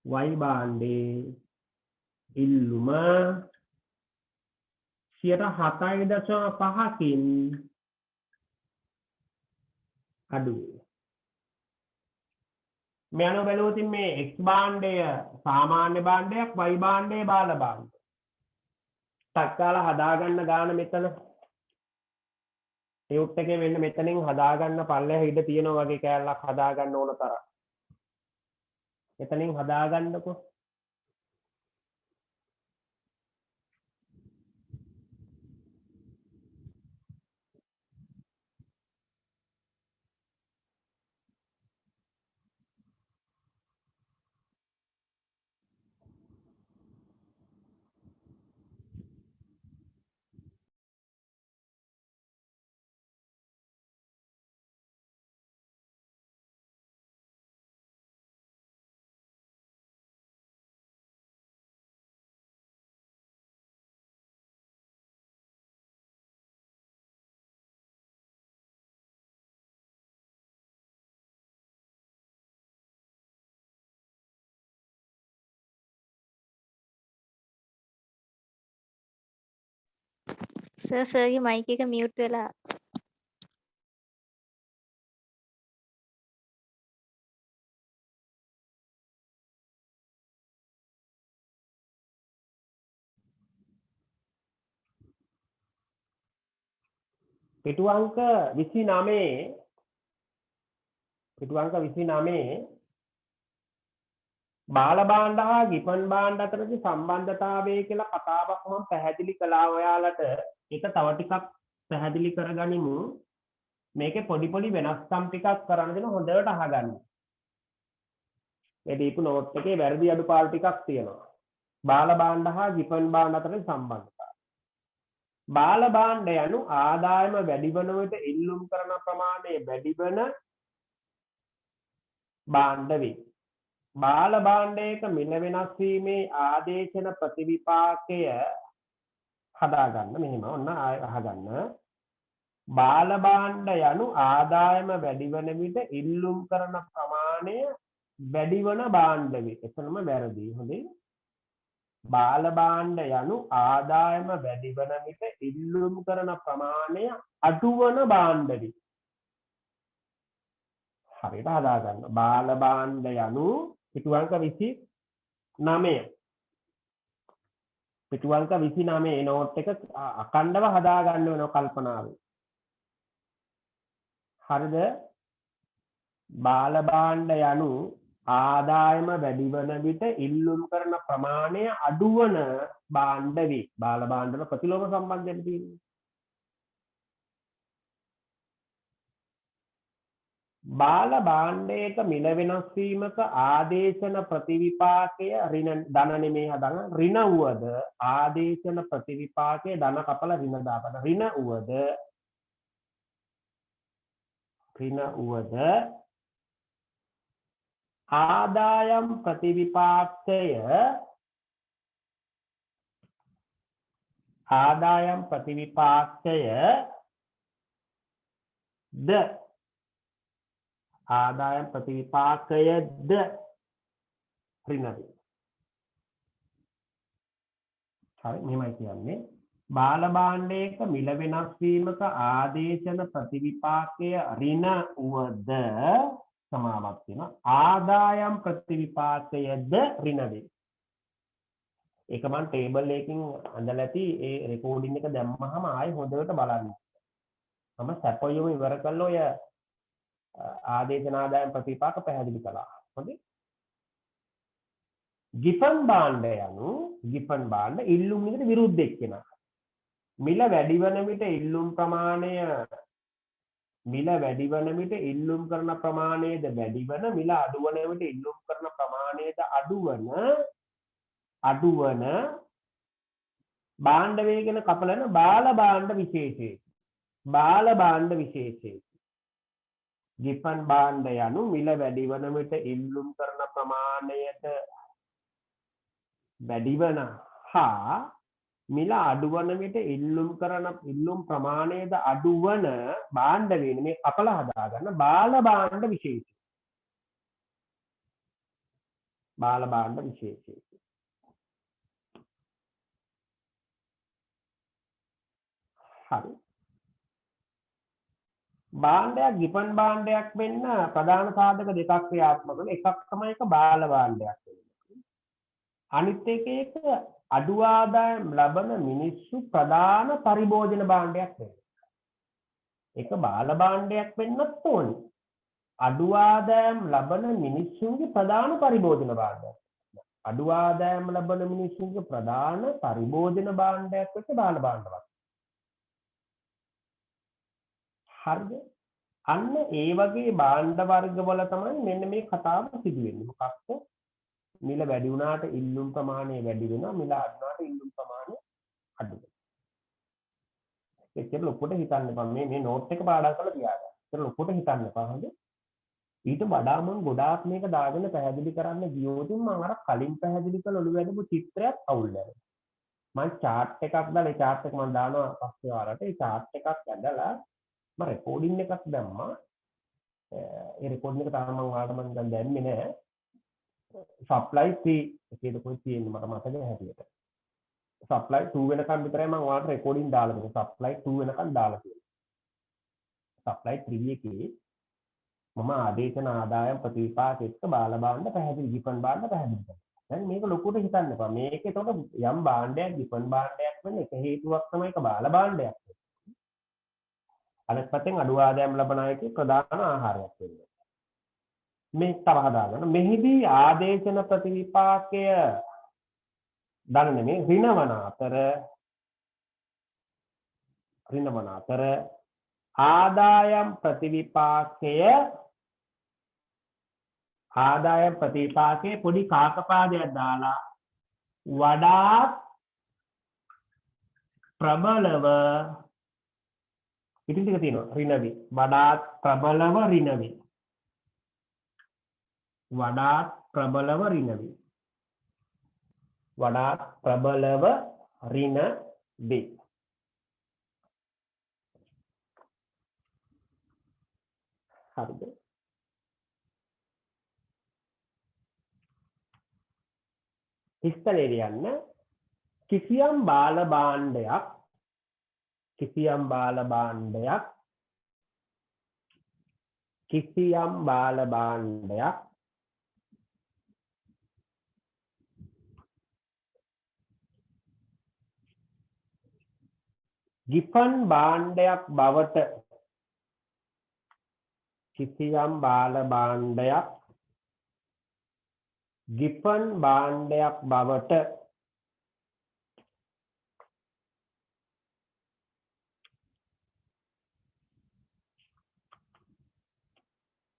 Y භාණ්ඩේ ඉල්ලුම 7.5කින් අඩුයි. මේ අනුව බැලුවොත් මේ X භාණ්ඩය සාමාන්‍ය භාණ්ඩයක් Y භාණ්ඩය බාල භාණ්ඩය. තත්කාල හදාගන්න ගාන මෙතන ටියුට් එකේ වෙන්න මෙතනින් හදාගන්න පල්ලෙහා ඉඩ තියෙනවා වගේ කෑල්ලක් හදාගන්න ඕන තරම්. මෙතනින් හදාගන්නකො. සර්ගේ මයික් එක මියුට් වෙලා. පිටු අංක 29 බාල භාණ්ඩ හා ගිපන් භාණ්ඩ අතරදී සම්බන්ධතාවය කියලා කතාවක් මම පැහැදිලි කළා ඔයාලට. ඒක තව ටිකක් පැහැදිලි කරගනිමු. මේකේ පොඩි පොඩි වෙනස්කම් ටිකක් කරන්න දෙන හොඳට අහගන්න. මේ දීපු නෝට් එකේ වැරදි අඩුපාඩු ටිකක් තියෙනවා. බාල භාණ්ඩ හා ගිපන් භාණ්ඩ අතරේ සම්බන්ධතාවය. බාල භාණ්ඩ යනු ආදායම වැඩි වන විට ඉල්ලුම් කරන ප්‍රමාණය වැඩි වන භාණ්ඩ වේ. බාල භාණ්ඩයක මිල වෙනස් වීමේ ආදේශන ප්‍රතිවිපාකය හදාගන්න. මෙහෙම ඔන්න අහගන්න. බාල භාණ්ඩ යනු ආදායම වැඩි වන විට ඉල්ලුම් කරන ප්‍රමාණය වැඩි වන භාණ්ඩ වේ. එතනම වැරදි. හොඳේ. බාල භාණ්ඩ යනු ආදායම වැඩි වන විට ඉල්ලුම් කරන ප්‍රමාණය අඩු වන භාණ්ඩ වේ. හරියට හදාගන්න. බාල භාණ්ඩ යනු පිටු අංක 29. පිටු අංක 29 නෝට් එක අකණ්ඩව හදාගන්න වෙනවා කල්පනාවෙන්. හරිද? බාල භාණ්ඩ යනු ආදායම වැඩි වන විට ඉල්ලුම් කරන ප්‍රමාණය අඩු වන භාණ්ඩ වේ. බාල භාණ්ඩවල ප්‍රතිලෝම සම්බන්ධයක් තියෙනවා. බාල භාණ්ඩයක මිල වෙනස් වීමක ආදේශන ප්‍රතිවිපාකය ධන නෙමෙයි හදන්න. ඍණ වුවද ආදේශන ප්‍රතිවිපාකයේ ධන කපලා ඍණ දාපන. ඍණ වුවද ආදායම් ප්‍රතිවිපාකයද ඍණ වේ. හරි මෙහෙමයි කියන්නේ. බාල භාණ්ඩයක මිල වෙනස් වීමක ආදේශන ප්‍රතිවිපාකය ඍණ වුවද සමාවක් වෙනවා. ආදායම් ප්‍රතිවිපාකයද ඍණ වේ. ඒක මම ටේබල් එකකින් අඳලා ඇති. ඒ රෙකෝඩින් එක දැම්මහම ආයෙ හොඳට බලන්න. මම සැපයුම ඉවර කළා ඔය ආදේශන ආදායම් ප්‍රතිපාක පැහැදිලි කළා. හොඳයි. ගිපන් භාණ්ඩ යනු ගිපන් භාණ්ඩ ඉල්ලුම් එකට විරුද්ධ එක්කෙනා. මිල වැඩි වන විට ඉල්ලුම් කරන ප්‍රමාණයද වැඩි වන, මිල අඩු වන විට ඉල්ලුම් කරන ප්‍රමාණයද අඩු වන භාණ්ඩ වේගෙන කපලන බාල භාණ්ඩ විශේෂයකි. ගිපන් භාණ්ඩ යනු මිල වැඩි වන විට ඉල්ලුම් කරන ප්‍රමාණයද වැඩි වන හා මිල අඩු වන විට ඉල්ලුම් ප්‍රමාණයද අඩු වන භාණ්ඩ වේන මේ කපලා හදාගන්න බාල භාණ්ඩ විශේෂය. බාල භාණ්ඩ විශේෂය. හරි. භාණ්ඩයක් ගිපන් භාණ්ඩයක් වෙන්න ප්‍රධාන සාධක දෙකක් ක්‍රියාත්මක වෙන එකක් තමයි ඒක බාල භාණ්ඩයක් වෙන්නේ. අනිත් එක අඩු ආදායම් ලබන මිනිස්සු ප්‍රධාන පරිභෝජන භාණ්ඩයක් වෙනවා. ඒක බාල භාණ්ඩයක් වෙන්නත් ඕනේ. අඩු ආදායම් ලබන මිනිස්සුන්ගේ ප්‍රධාන පරිභෝජන භාණ්ඩයක්. අඩු ආදායම් ලබන මිනිස්සුන්ගේ ප්‍රධාන පරිභෝජන භාණ්ඩයක් වෙච්ච බාල භාණ්ඩයක්. හරිද? අන්න ඒ වගේ භාණ්ඩ වර්ගවල තමයි මෙන්න මේ කතාව සිදු වෙන්නේ. මොකක්ද? මිල වැඩි වුණාට ඉල්ලුම් ප්‍රමාණය වැඩි වෙනවා, මිල අඩු වුණාට ඉල්ලුම් ප්‍රමාණය අඩු වෙනවා. ඒක ලොකුට හිතන්න එපා. මේ නෝට් එක පාඩම් කරලා තියාගන්න. ඒක ලොකුට හිතන්න එපා. හරිද? ඊට වඩා මම ගොඩාක් මේක දාගෙන පැහැදිලි කරන්න ගියොත් මම අර කලින් පැහැදිලි කළ ඔළුව වැඩපු චිත්‍රයක් අවුල් වෙනවා. මම chart එකක් දාලා ඒ chart එක මම දානවා පස්සේ ඔයාලට. ඒ chart එකක් ඇදලා මම රෙකෝඩින් එකක් දැම්මා. ඒ රෙකෝඩින් එක තාම මම ඔයාලට මම දැන් දැම්මේ නැහැ. supply 3 එකේද කොයි තියෙන්නේ මට මතක නැහැ හැටියට. supply 2 වෙනකන් විතරයි මම ඔයාලට රෙකෝඩින් දාලා තියෙන්නේ. supply 2 වෙනකන් දාලා තියෙනවා. supply 3 එකේ මම ආදේශන ආදායම් ප්‍රතිපාක එක්ක බාල භාණ්ඩ පැහැදිලි ගිපන් භාණ්ඩ පැහැදිලි කරනවා. දැන් මේක ලොකුට හිතන්න එපා. මේක එතකොට යම් භාණ්ඩයක් ගිපන් භාණ්ඩයක් වෙන එක හේතුවක් තමයි ඒක බාල භාණ්ඩයක්. අනෙක් පැත්තෙන් අඩු ආදායම් ලබන අයගේ ප්‍රධාන ආහාරයක් වෙනවා. මේ තව හදාගන්න. මෙහිදී ආදේශන ප්‍රතිවිපාකය ධන නෙමෙයි ඍණවන අතර ආදායම් ප්‍රතිවිපාකයේ පොඩි කාකපාදයක් දාලා වඩාත් ප්‍රබලව ඉතින් ටික තියෙනවා ඍණවි වඩාත් ප්‍රබලව ඍණවි වඩාත් ප්‍රබලව ඍණවි හරිද? ඉස්තලේ යන්න කිසියම් බාල භාණ්ඩයක් ගිපන් භාණ්ඩයක් බවට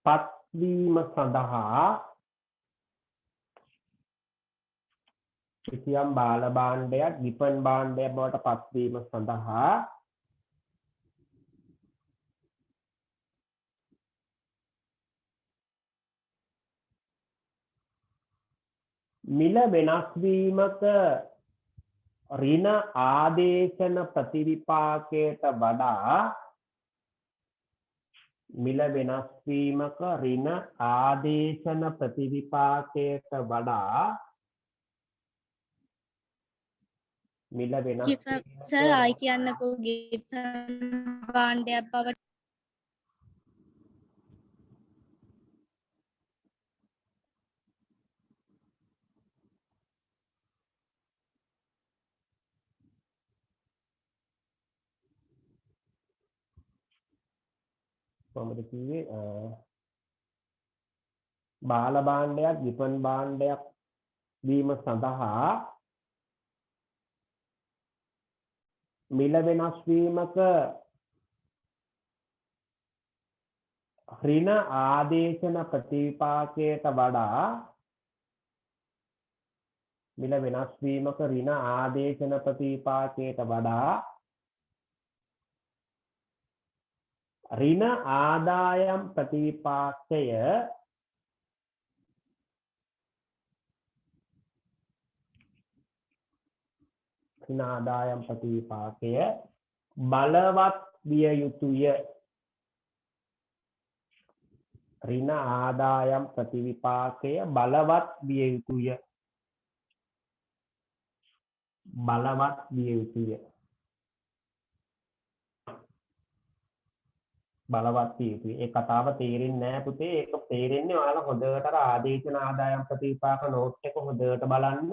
පත්වීම සඳහා කිසියම් බාල භාණ්ඩයක් ගිපන් භාණ්ඩයක් බවට පත්වීම සඳහා මිල වෙනස් වීමක ඍණ ආදේශන ප්‍රතිවිපාකයට වඩා මිල වෙනස් වීමක ඍණ ආදේශන ප්‍රතිවිපාකයට වඩා මිල වෙනස් සර් ආයි කියන්නකෝ ගිපන් භාණ්ඩයක් බවට කොහොමද කිව්වේ බාල භාණ්ඩයක් ගිපන් භාණ්ඩයක් වීම සඳහා මිල වෙනස් වීමක ඍණ ආදේශන ප්‍රතිපාකයට වඩා මිල වෙනස් වීමක ඍණ ආදේශන ප්‍රතිපාකයට වඩා ඍණ ආදායම් ප්‍රතිපාකය බලවත් විය යුතුය ඍණ ආදායම් ප්‍රතිවිපාකය බලවත් විය යුතුය. බලවත් විය යුතුය. බලවත් විය යුතුය. ඒ කතාව තේරෙන්නේ නැහැ පුතේ. ඒක තේරෙන්නේ ඔයාලා හොඳට අර ආදේශන ආදායම් ප්‍රතිවිපාක නෝට් එක හොඳට බලන්න.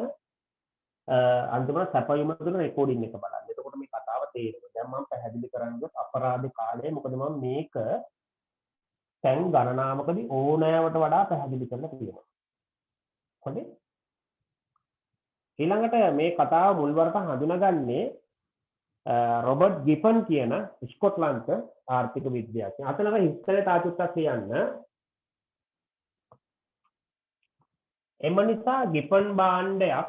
අන්තිමට සැපයුම තුන රෙකෝඩින් එක බලන්න. එතකොට මේ කතාව තේරෙනවා. දැන් මම පැහැදිලි කරන්නේ අපරාධ කාලයේ මොකද මම මේක තැන් ගණනාවකදී ඕනෑවට වඩා පැහැදිලි කරලා තියෙනවා. හොඳේ. ඊළඟට මේ කතාව මුල්වරට හඳුනාගන්නේ රොබර්ට් ගිෆන් කියන ස්කොට්ලන්ත ආර්ථික විද්‍යාඥයා. අතනක හිස්තලේ තාචුත්තක් කියන්න. එම නිසා ගිෆන් භාණ්ඩයක්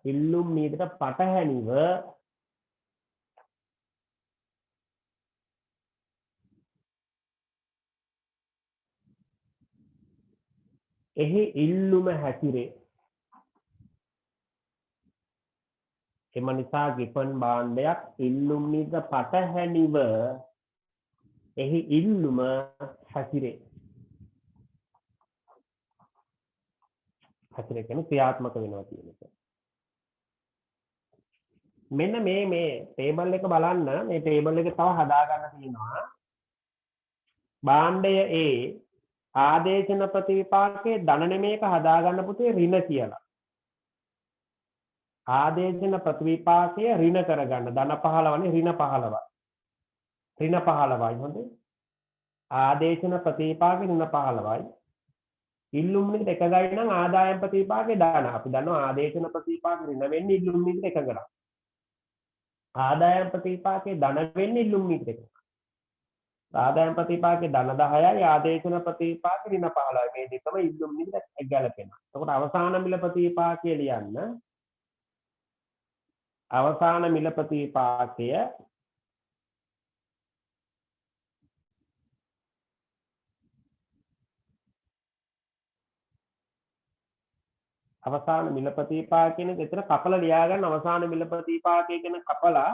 ඉල්ලුම් නීතියට පටහැනිව එහි ඉල්ලුම හැසිරේ. එම නිසා ගිෆන් භාණ්ඩයක් ඉල්ලුම් නීතියට පටහැනිව එහි ඉල්ලුම හැසිරේ. හැසිරේ කියන්නේ ක්‍රියාත්මක වෙනවා කියන එක. මෙන්න මේ ටේබල් එක බලන්න. මේ ටේබල් එක තව හදා ගන්න තියෙනවා. භාණ්ඩය A ආදේශන ප්‍රතිවිපාකයේ ධන නෙමේක හදා ගන්න පුතේ ඍණ කියලා. ආදේශන ප්‍රතිවිපාකය ඍණ කරගන්න. ධන 15නේ ඍණ 15. ඍණ 15යි හොඳේ. ආදේශන ප්‍රතිවිපාකේ ඍණ 15යි. ඉල්ලුම් නීති එකගයි නම් ආදායම් ප්‍රතිවිපාකේ ධන. අපි දන්නවා ආදේශන ප්‍රතිවිපාකේ ඍණ වෙන්නේ ඉල්ලුම් නීති එකගට. ආදායම් ප්‍රතිවිපාකේ ධන වෙන්නේ ඉල්ලුම් නීති එකගට. ආදායම් ප්‍රතිපාකේ ධන 10යි ආදේශන ප්‍රතිපාකේ ඍණ 15යි. මේ දෙකම ඉල්ලුම් නීතියට ගැලපෙනවා. එතකොට අවසාන මිල ප්‍රතිපාකය ලියන්න. අවසාන මිල ප්‍රතිපාකය කියන එතන කපලා ලියා ගන්න. අවසාන මිල ප්‍රතිපාකය කියන කපලා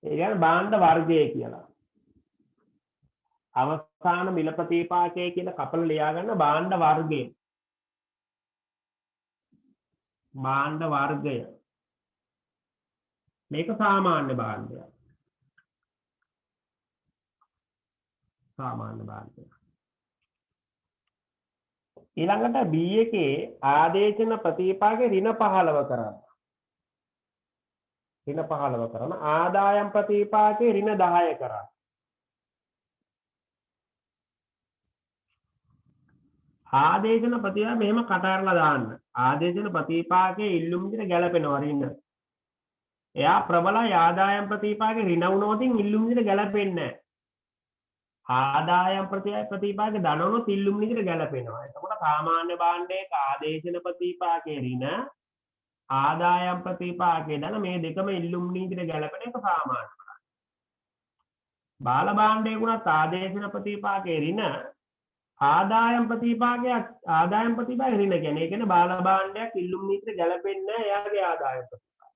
ඒ කියන්නේ භාණ්ඩ වර්ගය කියලා. අවසාන මිල ප්‍රතිපාකය කියලා කපලා ලියා ගන්න භාණ්ඩ වර්ගය. භාණ්ඩ වර්ගය. මේක සාමාන්‍ය භාණ්ඩයක්. සාමාන්‍ය භාණ්ඩයක්. ඊළඟට B එකේ ආදේශන ප්‍රතිපාකේ ඍණ 15 කරන්න. ඍණ 15 කරන ආදායම් ප්‍රතිපාකේ ඍණ 10 කරන්න. ආදේශන ප්‍රතිපාක මෙහෙම කටහරලා දාන්න. ආදේශන ප්‍රතිපාකයේ ඉල්ලුම් විදිහට ගැලපෙනවා ඍණ. එයා ප්‍රබලයි ආදායම් ප්‍රතිපාකේ ඍණ වුණොත් ඉල්ලුම් විදිහට ගැලපෙන්නේ නැහැ. ආදායම් ප්‍රතිපාකේ ධන වුණොත් ඉල්ලුම් විදිහට ගැලපෙනවා. එතකොට සාමාන්‍ය භාණ්ඩයක ආදේශන ප්‍රතිපාකේ ඍණ ආදායම් ප්‍රතිපාකේ ධන මේ දෙකම ඉල්ලුම් නීතියට ගැලපෙන එක සාමාන්‍ය. බාල භාණ්ඩයකුණත් ආදේශන ප්‍රතිපාකේ ඍණ ආදායම් ප්‍රතිපාකයක් ඍණ කියන්නේ ඒ කියන්නේ බාල භාණ්ඩයක් ඉල්ලුම් නීතියට ගැලපෙන්නේ නැහැ එයාගේ ආදායම් ප්‍රතිපාක.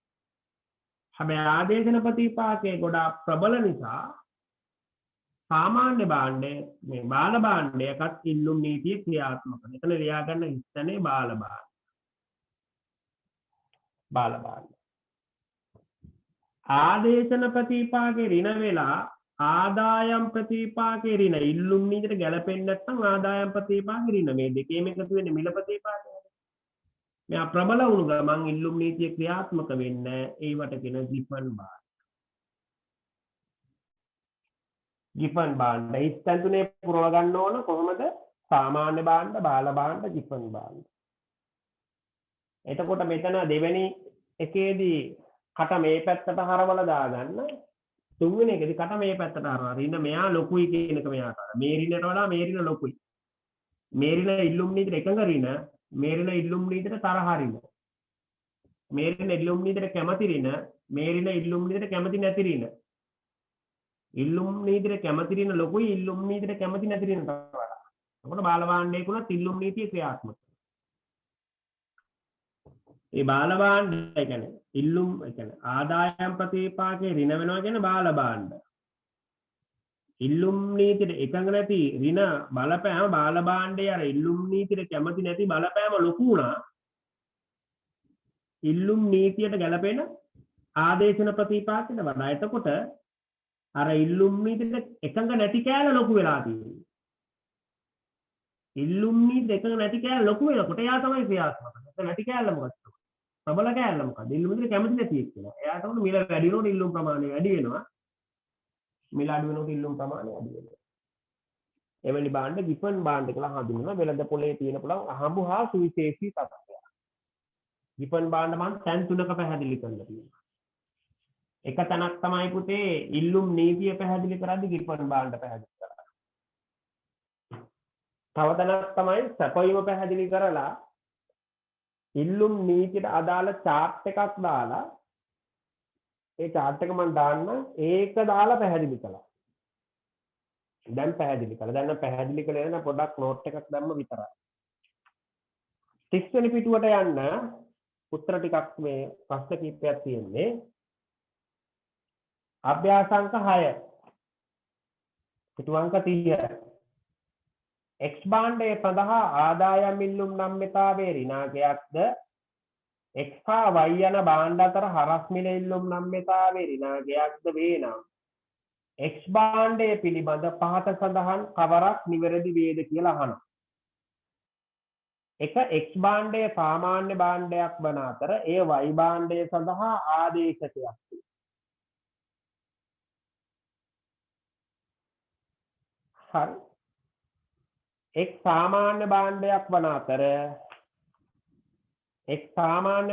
හැබැයි ආදේශන ප්‍රතිපාකේ ගොඩාක් ප්‍රබල නිසා සාමාන්‍ය භාණ්ඩය මේ බාල භාණ්ඩයකත් ඉල්ලුම් නීතිය ක්‍රියාත්මක කරනවා. එතන ලියා ගන්න ඉස්සනේ බාල භාණ්ඩ. බාල භාණ්ඩ. ආදේශන ප්‍රතිපාකේ ඍණ වෙලා ආදායම් ප්‍රතිපාකේ ඍණ ඉල්ලුම් නීතියට ගැලපෙන්නේ නැත්නම් ආදායම් ප්‍රතිපාකේ ඍණ මේ දෙකේම එකතු වෙන්නේ මිල ප්‍රතිපාකය. මෙයා ප්‍රබල වුණු ගමන් ඉල්ලුම් නීතිය ක්‍රියාත්මක වෙන්නේ ඒවට කියන ගිෆන් භාණ්ඩ. ගිෆන් භාණ්ඩ ඉස්තන් තුනේ පුරව ගන්න ඕන කොහොමද? සාමාන්‍ය භාණ්ඩ, බාල භාණ්ඩ, ගිෆන් භාණ්ඩ. එතකොට මෙතන දෙවෙනි එකේදී කට මේ පැත්තට හරවලා දාගන්න. තුන්වෙනි එකේදී කට මේ පැත්තට හරවලා රින මෙයා ලොකුයි කියන එක මෙයා කරා. මේ රිනට වඩා මේ රින ලොකුයි. මේ රින ඉල්ලුම් නීතියට එකඟ රින, මේ රින ඉල්ලුම් නීතියට තරහ රින. මේ රින ඉල්ලුම් නීතියට කැමති රින, මේ රින ඉල්ලුම් නීතියට කැමති නැති රින. ඉල්ලුම් නීතියට කැමති රින ලොකුයි, ඉල්ලුම් නීතියට කැමති නැති රිනට වඩා. එතකොට බාල භාණ්ඩයකුණත් ඉල්ලුම් නීතිය ක්‍රියාත්මක. ඒ බාල භාණ්ඩ කියන්නේ ඉල්ලුම් කියන්නේ ආදායම් ප්‍රතිපාකයේ ඍණ වෙනවා කියන්නේ බාල භාණ්ඩ. ඉල්ලුම් නීතියට එකඟ නැති ඍණ බලපෑම බාල භාණ්ඩයේ අර ඉල්ලුම් නීතියට කැමති නැති බලපෑම ලොකු වුණා. ඉල්ලුම් නීතියට ගැලපෙන ආදේශන ප්‍රතිපාකයට වඩා. එතකොට අර ඉල්ලුම් නීතියට එකඟ නැති කෑල්ල ලොකු වෙලා තියෙනවා. ඉල්ලුම් නීතියට එකඟ නැති කෑල්ල ලොකු වෙනකොට එයා තමයි ක්‍රියාත්මක වෙන්නේ. නැති කෑල්ල මොකක්ද? ප්‍රබල කෑල්ල මොකක්ද? ඉල්ලුම් නීතියට කැමති නැති එක කියලා. එයාට උණු මිල වැඩි වෙනකොට ඉල්ලුම් ප්‍රමාණය වැඩි වෙනවා. මිල අඩු වෙනකොට ඉල්ලුම් ප්‍රමාණය අඩු වෙනවා. එවැනි භාණ්ඩ ගිෆන් භාණ්ඩ කියලා හඳුන්වනවා. වෙළඳ පොලේ තියෙන පුළුවන් අහඹු හා සුවිශේෂී තත්ත්වයක්. ගිෆන් භාණ්ඩ මම තැන් තුනක පැහැදිලි කරලා තියෙනවා. එක තැනක් තමයි පුතේ ඉල්ලුම් නීතිය පැහැදිලි කරද්දී ගිෆන් භාණ්ඩ පැහැදිලි කරා. තව තැනක් තමයි සැපයීම පැහැදිලි කරලා ඉල්ලුම් නීතියට අදාළ chart එකක් දාලා ඒ chart එක මම දාන්න ඒක දාලා පැහැදිලි කළා. දැන් පැහැදිලි කළා. දැන් පැහැදිලි කළේ නේද පොඩක් නෝට් එකක් දැම්ම විතරයි. 6 වෙනි පිටුවට යන්න උත්තර ටිකක් මේ ප්‍රශ්න කිහිපයක් තියෙන්නේ. අභ්‍යාසංක 6 පිටු අංක 30 X භාණ්ඩයේ සඳහා ආදායම් ඉල්ලුම් නම්‍යතාවයේ ඍණාකයක්ද X හා Y යන භාණ්ඩ අතර හරස් මිල ඉල්ලුම් නම්‍යතාවයේ ඍණාකයක්ද වේ නම් X භාණ්ඩයේ පිළිබඳ පහත සඳහන් කවරක් නිවැරදි වේද කියලා අහනවා. එක X භාණ්ඩයේ සාමාන්‍ය භාණ්ඩයක් වන අතර එය Y භාණ්ඩය සඳහා ආදේශකයක් වේ. හරි. X සාමාන්‍ය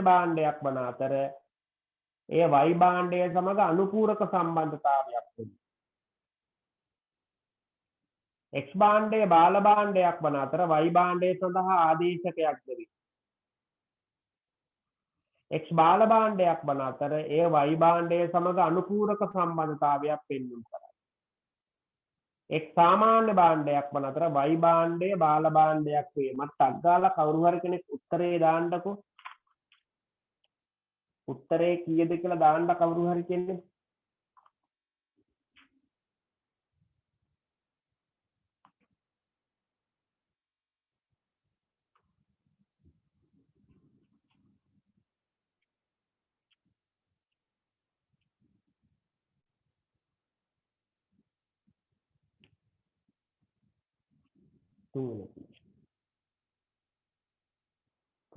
භාණ්ඩයක් වන අතර එය Y භාණ්ඩය සමග අනුපූරක සම්බන්ධතාවයක් වෙනවා. X භාණ්ඩය බාල භාණ්ඩයක් වන අතර Y භාණ්ඩය සඳහා ආදේශකයක් වේ. X බාල භාණ්ඩයක් වන අතර එය Y භාණ්ඩය සමග අනුපූරක සම්බන්ධතාවයක් පෙන්වන්න කරයි. X සාමාන්‍ය භාණ්ඩයක් වන අතර Y භාණ්ඩය බාල භාණ්ඩයක් වේ. මට අග්ගාලා කවුරු හරි කෙනෙක් උත්තරේ දාන්නකෝ. උත්තරේ කීයද කියලා දාන්න කවුරු හරි කෙනෙක්.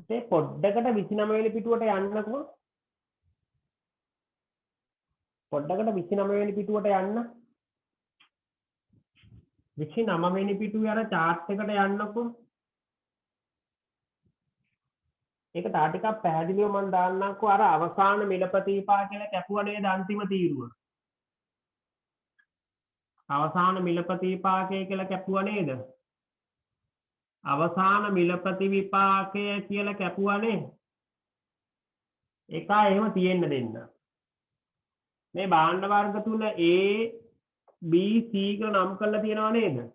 පුතේ පොඩ්ඩකට 29 වෙනි පිටුවට යන්නකෝ. පොඩ්ඩකට 29 වෙනි පිටුවට යන්න. 29 වෙනි පිටුවේ අර chart එකට යන්නකෝ. ඒක තා ටිකක් පැහැදිලිව මම දාන්නම්කෝ. අර අවසාන මිල ප්‍රතිපාක කියලා කැපුවා නේද අන්තිම තීරුව. අවසාන මිල ප්‍රතිපාකය කියලා කැපුවා නේද? අවසාන මිල ප්‍රතිවිපාකය කියලා කැපුවානේ. ඒක එහෙම තියෙන්න දෙන්න. මේ භාණ්ඩ වර්ග තුන A B C කියලා නම් කරලා තියෙනවා නේද?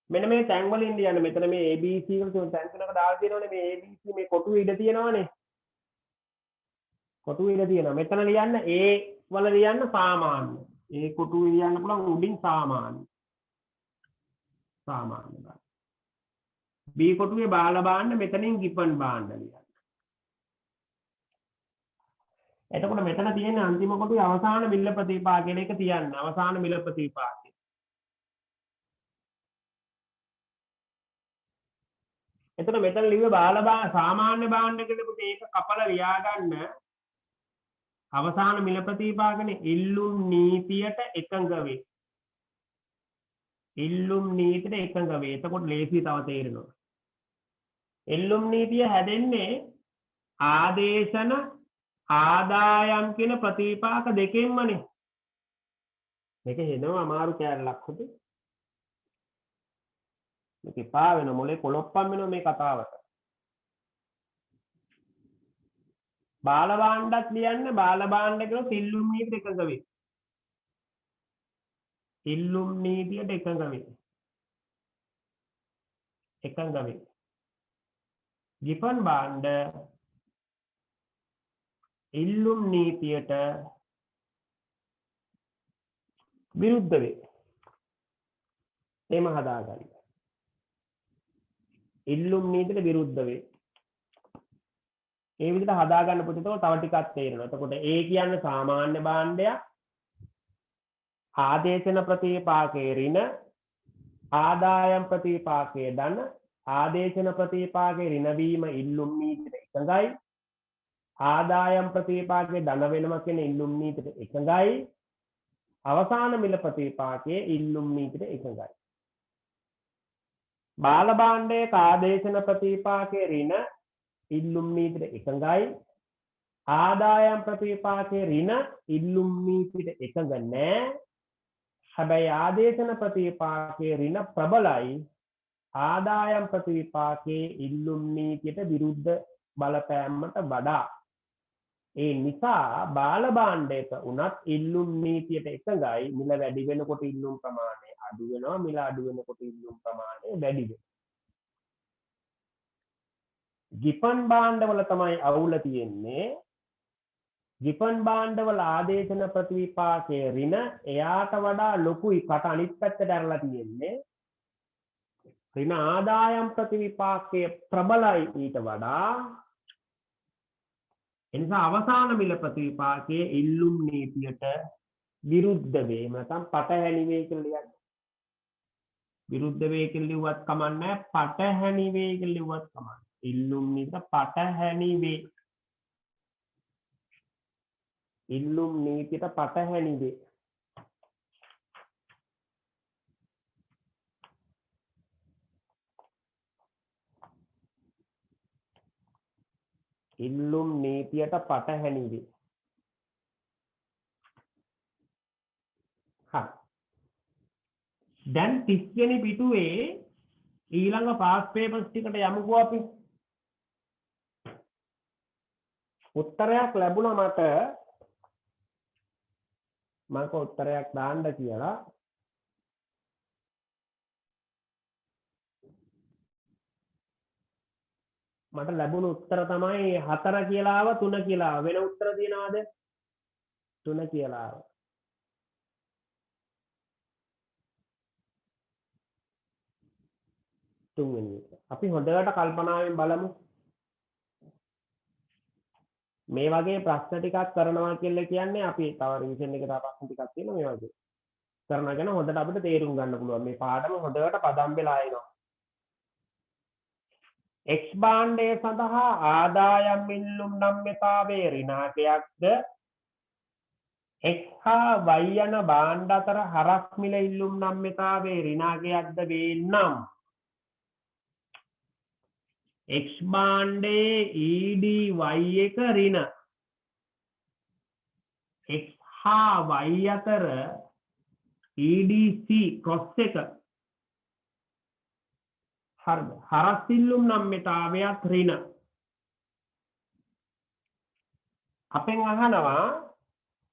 මෙන්න මේ තැන් වලින් ලියන්න. මෙතන මේ A B C කියලා තැන් තුනක දාලා තියෙනවනේ. මේ A B C මේ කොටුවේ ඉඳ තියෙනවනේ. කොටුවේ ඉඳ තියෙනවා. මෙතන ලියන්න A වල ලියන්න සාමාන්‍ය. ඒ කොටුවේ ලියන්න පුළුවන් උඩින් සාමාන්‍ය. සාමාන්‍ය භාණ්ඩ. B කොටුවේ බාල භාණ්ඩ මෙතනින් ගිපන් භාණ්ඩ ලියන්න. එතකොට මෙතන තියෙන අන්තිම කොටුවේ අවසාන මිල ප්‍රතිපාක කියන එක තියන්න. අවසාන මිල ප්‍රතිපාකය. එතකොට මෙතන ලිව්වේ බාල සාමාන්‍ය භාණ්ඩ කියනකොට ඒක කපලා ලියා ගන්න. අවසාන මිල ප්‍රතිපාකනේ ඉල්ලුම් නීතියට එකඟ වේ. ඉල්ලුම් නීතියට එකඟ වේ. එතකොට ලේසි තව තේරෙනවා. ඉල්ලුම් නීතිය හැදෙන්නේ ආදේශන ආදායම් කියන ප්‍රතිපාක දෙකෙන්මනේ. මේක හෙනවා අමාරු කෑල්ලක් හොදේ. මේක එපා වෙන මොලේ කොලොප්පම් වෙනවා මේ කතාවට. බාල භාණ්ඩත් ලියන්න බාල භාණ්ඩ කියලා තිල්ලුම් නීතියට එකඟ වේ. තිල්ලුම් නීතියට එකඟ වේ. එකඟ වේ. ගිපන් භාණ්ඩ ඉල්ලුම් නීතියට විරුද්ධ වේ. එහෙම හදාගන්න. ඉල්ලුම් නීතියට විරුද්ධ වේ. ඒ විදිහට හදාගන්න පුතේ තව ටිකක් තේරෙනවා. එතකොට A කියන්නේ සාමාන්‍ය භාණ්ඩයක්. ආදේශන ප්‍රතිපාකයේ ඍණ ආදායම් ප්‍රතිපාකයේ ධන ආදේශන ප්‍රතිපාකයේ ඍණ වීම ඉල්ලුම් නීතියට එකඟයි. ආදායම් ප්‍රතිපාකයේ ධන වෙනවා කියන ඉල්ලුම් නීතියට එකඟයි. අවසාන මිල ප්‍රතිපාකයේ ඉල්ලුම් නීතියට එකඟයි. බාල භාණ්ඩයක ආදේශන ප්‍රතිපාකයේ ඍණ ඉල්ලුම් නීතියට එකඟයි. ආදායම් ප්‍රතිපාකයේ ඍණ ඉල්ලුම් නීතියට එකඟ නැහැ. හැබැයි ආදේශන ප්‍රතිපාකයේ ඍණ ප්‍රබලයි. ආදායම් ප්‍රතිපාකයේ ඉල්ලුම් නීතියට විරුද්ධ බලපෑමට වඩා. ඒ නිසා බාල භාණ්ඩයක උනත් ඉල්ලුම් නීතියට එකඟයි. මිල වැඩි වෙනකොට ඉල්ලුම් ප්‍රමාණය අඩු වෙනවා. මිල අඩු වෙනකොට ඉල්ලුම් ප්‍රමාණය වැඩි වෙනවා. ගිපන් භාණ්ඩවල තමයි අවුල තියෙන්නේ. ගිපන් භාණ්ඩවල ආදේශන ප්‍රතිපාකයේ ඍණ එයාට වඩා ලොකුයි කට අනිත් පැත්තට ඇරලා තියෙන්නේ. ඍණ ආදායම් ප්‍රතිපාකයේ ප්‍රබලයි ඊට වඩා. එනිසා අවසාන මිල ප්‍රතිපාකයේ ඉල්ලුම් නීතියට විරුද්ධ වේ. නැත්නම් පටහැනි වේ කියලා ලියන්න. විරුද්ධ වේ කියලා ලිව්වත් කමක් නැහැ. පටහැනි වේ කියලා ලිව්වත් කමක් නැහැ. ඉල්ලුම් නීතියට පටහැනි වේ. ඉල්ලුම් නීතියට පටහැනි වේ. ඉල්ලුම් නීතියට පටහැනි වේ. හරි. දැන් 30 වෙනි පිටුවේ ඊළඟ පාස් පේපර්ස් ටිකට යමුකෝ අපි. උත්තරයක් ලැබුණා මට. මම උත්තරයක් දාන්න කියලා. මට ලැබුණු උත්තර තමයි 4 කියලා ආව 3 කියලා ආව. වෙන උත්තර තියනවාද? 3 කියලා ආව. තුන්වෙනි එක. අපි හොඳට කල්පනාවෙන් බලමු. මේ වගේ ප්‍රශ්න ටිකක් කරනවා කියලා කියන්නේ අපි තව රිවිෂන් එකේ තව ප්‍රශ්න ටිකක් තියෙනවා මේ වගේ. කරනවා කියන හොඳට අපිට තේරුම් ගන්න පුළුවන්. මේ පාඩම හොඳට පදම් වෙලා එනවා. X භාණ්ඩය සඳහා ආදායම් ඉල්ලුම් නම්‍යතාවයේ ඍණාකයක්ද X හා Y යන භාණ්ඩ අතර හරස් මිල ඉල්ලුම් නම්‍යතාවයේ ඍණාකයක්ද වේ නම් X භාණ්ඩයේ EDY එක ඍණ X හා Y අතර EDC ක්‍රොස් එක හරිද? හරස් ඉල්ලුම් නම්‍යතාවයත් ඍණ. අපෙන් අහනවා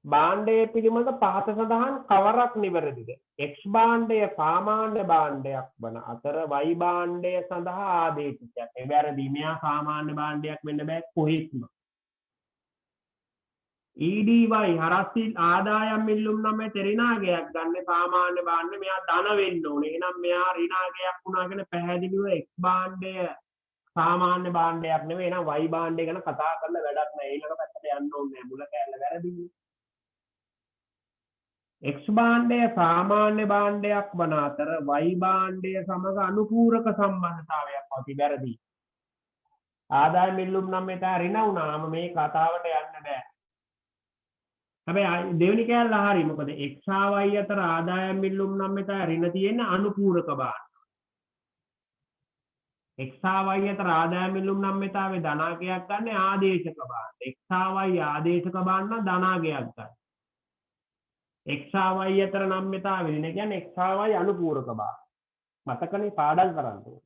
භාණ්ඩයේ පිළිබඳ පහත සඳහන් කවරක් නිවැරදිද? X භාණ්ඩය සාමාන්‍ය භාණ්ඩයක් වන අතර Y භාණ්ඩය සඳහා ආදේශයක්. ඒ වැරදි. මෙයා සාමාන්‍ය භාණ්ඩයක් වෙන්න බෑ කොහෙත්ම. EDY හරස් ආදායම් ඉල්ලුම් නමේ ඍණාගයක් ගන්න සාමාන්‍ය භාණ්ඩය. මෙයා ධන වෙන්න ඕනේ. එහෙනම් මෙයා ඍණාගයක් වුණා කියන පැහැදිලිව X භාණ්ඩය සාමාන්‍ය භාණ්ඩයක් නෙවෙයි. එහෙනම් Y භාණ්ඩය ගැන කතා කරලා වැඩක් නැහැ. ඊළඟ පැත්තට යන්න ඕනේ නැහැ. මුල කැලල වැරදිනේ. X භාණ්ඩය සාමාන්‍ය භාණ්ඩයක් වන අතර Y භාණ්ඩය සමග අනුපූරක සම්බන්ධතාවයක් පවතී. වැරදි. ආදායම් ඉල්ලුම් නම් මෙතන ඍණ වුණාම මේ කතාවට යන්න බෑ. හැබැයි දෙවෙනි කැලල හරි. මොකද X හා Y අතර ආදායම් ඉල්ලුම් නම් මෙතන ඍණ තියෙන අනුපූරක භාණ්ඩ. x හා y අතර ආදායම් ඉල්ලුම් නම්‍යතාවේ ධනාගයක් ගන්න ආදේශක භාණ්ඩ. x හා y ආදේශක භාණ්ඩ නම් ධනාගයක් ගන්න. x හා y අතර නම්‍යතාවේ නේ කියන්නේ x හා y අනුපූරක භාණ්ඩ. මතකනේ පාඩම් කරන්න ඕනේ.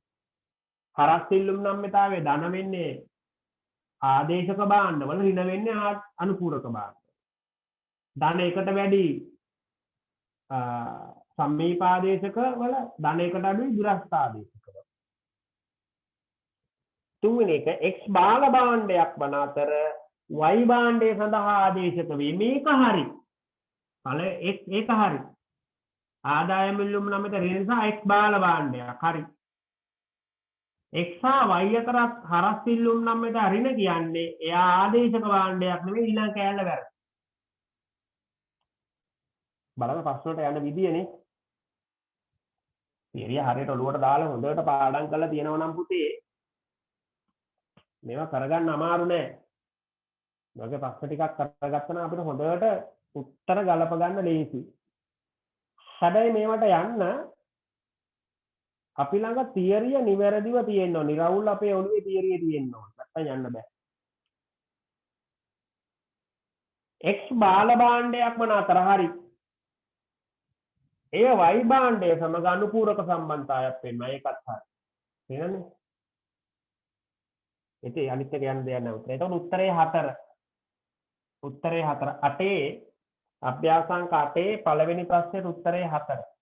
හරස් ඉල්ලුම් නම්‍යතාවේ ධන වෙන්නේ ආදේශක භාණ්ඩ වල ඍණ වෙන්නේ අනුපූරක භාණ්ඩ. ධන එකට වැඩි සම්මීපාදේශක වල ධන එකට අඩුයි දුරස්ථ ආදේශක වල. තුන්වෙනි එක x බාල භාණ්ඩයක් වන අතර y භාණ්ඩය සඳහා ආදේශක වේ. මේක හරි. ඒක හරි. ආදායම් ඉල්ලුම් නමිත ඍණ නිසා x බාල භාණ්ඩයක් හරි. x හා y අතර හරස් ඉල්ලුම් නමිත ඍණ කියන්නේ එයා ආදේශක භාණ්ඩයක් නෙවෙයි ඊළඟ කෑල්ල වැරදි. බලන්න ප්‍රශ්නට යන විදියනේ. තියරිය හරියට ඔලුවට දාලා හොඳට පාඩම් කරලා තියෙනවා නම් පුතේ මේවා කරගන්න අමාරු නෑ. මගේ ප්‍රශ්න ටිකක් කරගත්තා නම් අපිට හොඳට උත්තර ගලප ගන්න ලේසි. හැබැයි මේවට යන්න අපි ළඟ තියරිය නිවැරදිව තියෙන්න ඕන. නිරවුල් අපේ ඔළුවේ තියරිය තියෙන්න ඕන. නැත්තම් යන්න බෑ. x බාල භාණ්ඩයක් වන අතර හරි. එය y භාණ්ඩය සමග අනුපූරක සම්බන්ධතාවයක් වෙනවා. ඒකත් හරි. තේරෙනවද? ඉතින් අනිත් එක යන්න දෙයක් නැහැ. එතකොට උත්තරේ 4. උත්තරේ 4. 8 අභ්‍යාසාංක 8 පළවෙනි ප්‍රශ්නෙට උත්තරේ 4.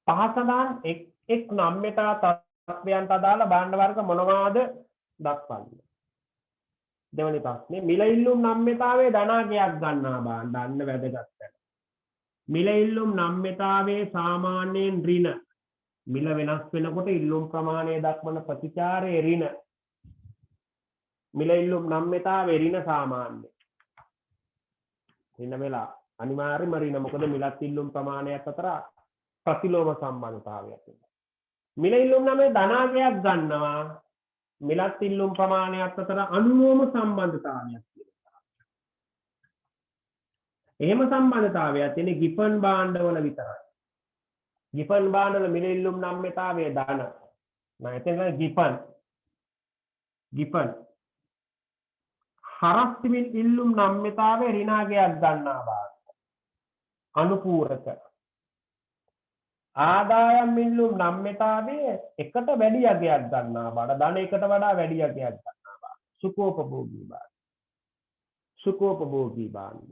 පහසදාන් එක් නම්‍යතා තත්වයන්ට අදාළ භාණ්ඩ වර්ග මොනවාද දක්වන්න. දෙවෙනි ප්‍රශ්නේ මිල ඉල්ලුම් නම්‍යතාවේ ධනාගයක් ගන්නා භාණ්ඩ අන්න වැදගත්. මිල ඉල්ලුම් නම්‍යතාවේ සාමාන්‍යයෙන් ඍණ. මිල වෙනස් වෙනකොට ඉල්ලුම් ප්‍රමාණය දක්වන ප්‍රතිචාරයේ ඍණ. මිල ඉල්ලුම් නම්‍යතාවේ ඍණ සාමාන්‍ය. ඍණ වෙලා අනිවාර්යයෙන්ම ඍණ. මොකද මිලත් ඉල්ලුම් ප්‍රමාණයක් අතර ප්‍රතිලෝම සම්බන්ධතාවයක් තියෙනවා. මිල ඉල්ලුම් නමේ ධනාගයක් ගන්නවා. මිලත් ඉල්ලුම් ප්‍රමාණයක් අතර අනුලෝම සම්බන්ධතාවයක් තියෙනවා. එහෙම සම්බන්ධතාවයක් තියෙන්නේ ගිපන් භාණ්ඩවල විතරයි. ගිපන් භාණ්ඩවල මිල ඉල්ලුම් නම්‍යතාවයේ ධන. මම එතන ගිපන් හරස් ඉල්ලුම් නම්‍යතාවයේ ඍණාගයක් ගන්නා භාණ්ඩ. අනුපූරක ආදායම් ඉල්ලුම් නම්‍යතාවයේ එකට වැඩි යගයක් ගන්නා බාඩ ධන එකට වඩා වැඩි යගයක් ගන්නා බාඩ සුඛෝපභෝගී බාඩ සුඛෝපභෝගී භාණ්ඩ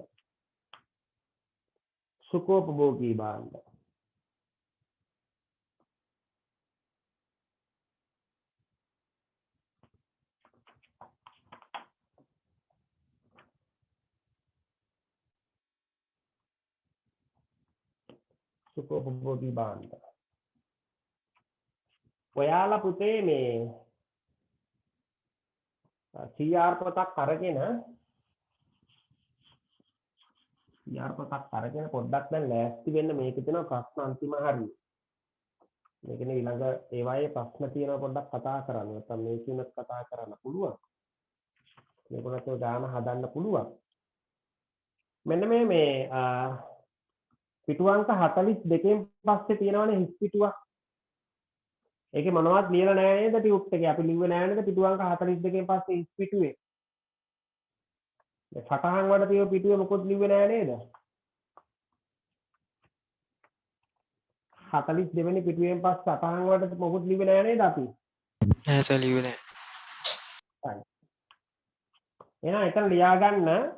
සුඛෝපභෝගී භාණ්ඩ සුඛෝපභෝගී භාණ්ඩ. ඔයාලා පුතේ මේ CR පොතක් අරගෙන පොඩ්ඩක් දැන් ලෑස්ති වෙන්න. මේක තියෙනවා ප්‍රශ්න අන්තිම හරිය. මේකනේ ඊළඟ ඒවායේ ප්‍රශ්න තියෙනවා පොඩ්ඩක් කතා කරන්න. නැත්නම් මේකිනුත් කතා කරන්න පුළුවන්. මේකලත් ගාන හදන්න පුළුවන්. මෙන්න මේ පිටු අංක 42කින් පස්සේ තියෙනවනේ හිස් පිටුවක්. ඒකේ මොනවද ලියලා නැහැ නේද ටියුට් එකේ? අපි ලිව්වේ නැහැ නේද පිටු අංක 42කින් පස්සේ හිස් පිටුවේ? මේ සටහන් වල තියෙන පිටුවේ මොකොත් ලිව්වේ නැහැ නේද? 42 වෙනි පිටුවෙන් පස්සේ සටහන් වලට මොකොත් ලිව්වේ නැහැ නේද අපි? නෑ සර් ලිව්වේ නෑ. හරි. එහෙනම් එතන ලියා ගන්න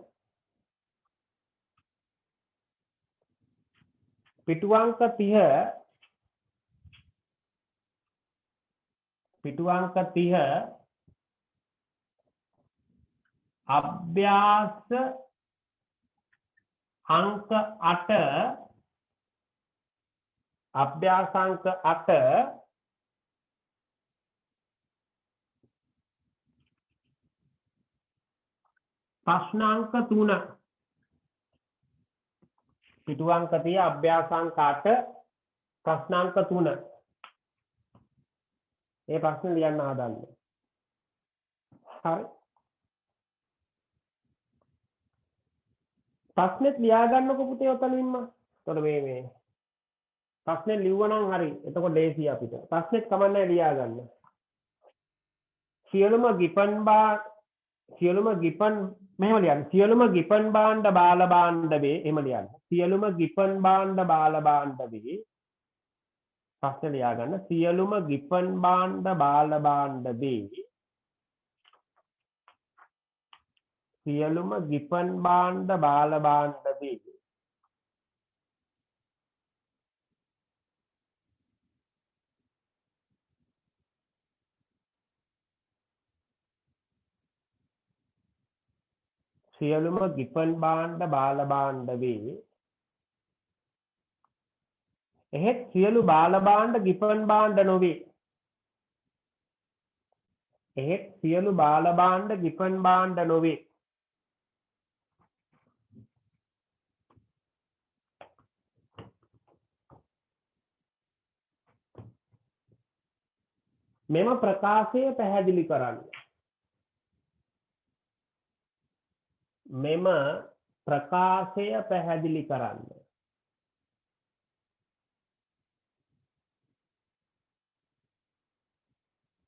පිටු අංක 30 අභ්‍යාස අංක 8 අභ්‍යාසාංක 8 ප්‍රශ්නාංක 3 පිටු අංක 30 අභ්‍යාසාංක 8 ප්‍රශ්නාංක 3 ඒ ප්‍රශ්න ලියන්න හදන්න. හරි. ප්‍රශ්නෙත් ලියා ගන්නකො පුතේ ඔතනින්ම. එතකොට මේ ප්‍රශ්නේ ලිව්වනම් හරි. එතකොට ලේසි අපිට. ප්‍රශ්නෙත් කමන්නේ ලියා ගන්න. සියලුම ගිපන් මෙහෙම ලියන්න. සියලුම ගිපන් භාණ්ඩ බාල භාණ්ඩ වේ. එහෙම ලියන්න. සියලුම ගිපන් භාණ්ඩ බාල භාණ්ඩ වේ. ප්‍රශ්නේ ලියා ගන්න. සියලුම ගිපන් භාණ්ඩ බාල භාණ්ඩ වේ. සියලුම ගිපන් භාණ්ඩ බාල භාණ්ඩ වේ. සියලුම ගිපන් භාණ්ඩ බාල භාණ්ඩ වේ. එහෙත් සියලු බාල භාණ්ඩ ගිපන් භාණ්ඩ නොවේ. එහෙත් සියලු බාල භාණ්ඩ ගිපන් භාණ්ඩ නොවේ. මෙම ප්‍රකාශය පැහැදිලි කරන්න. මෙම ප්‍රකාශය පැහැදිලි කරන්න.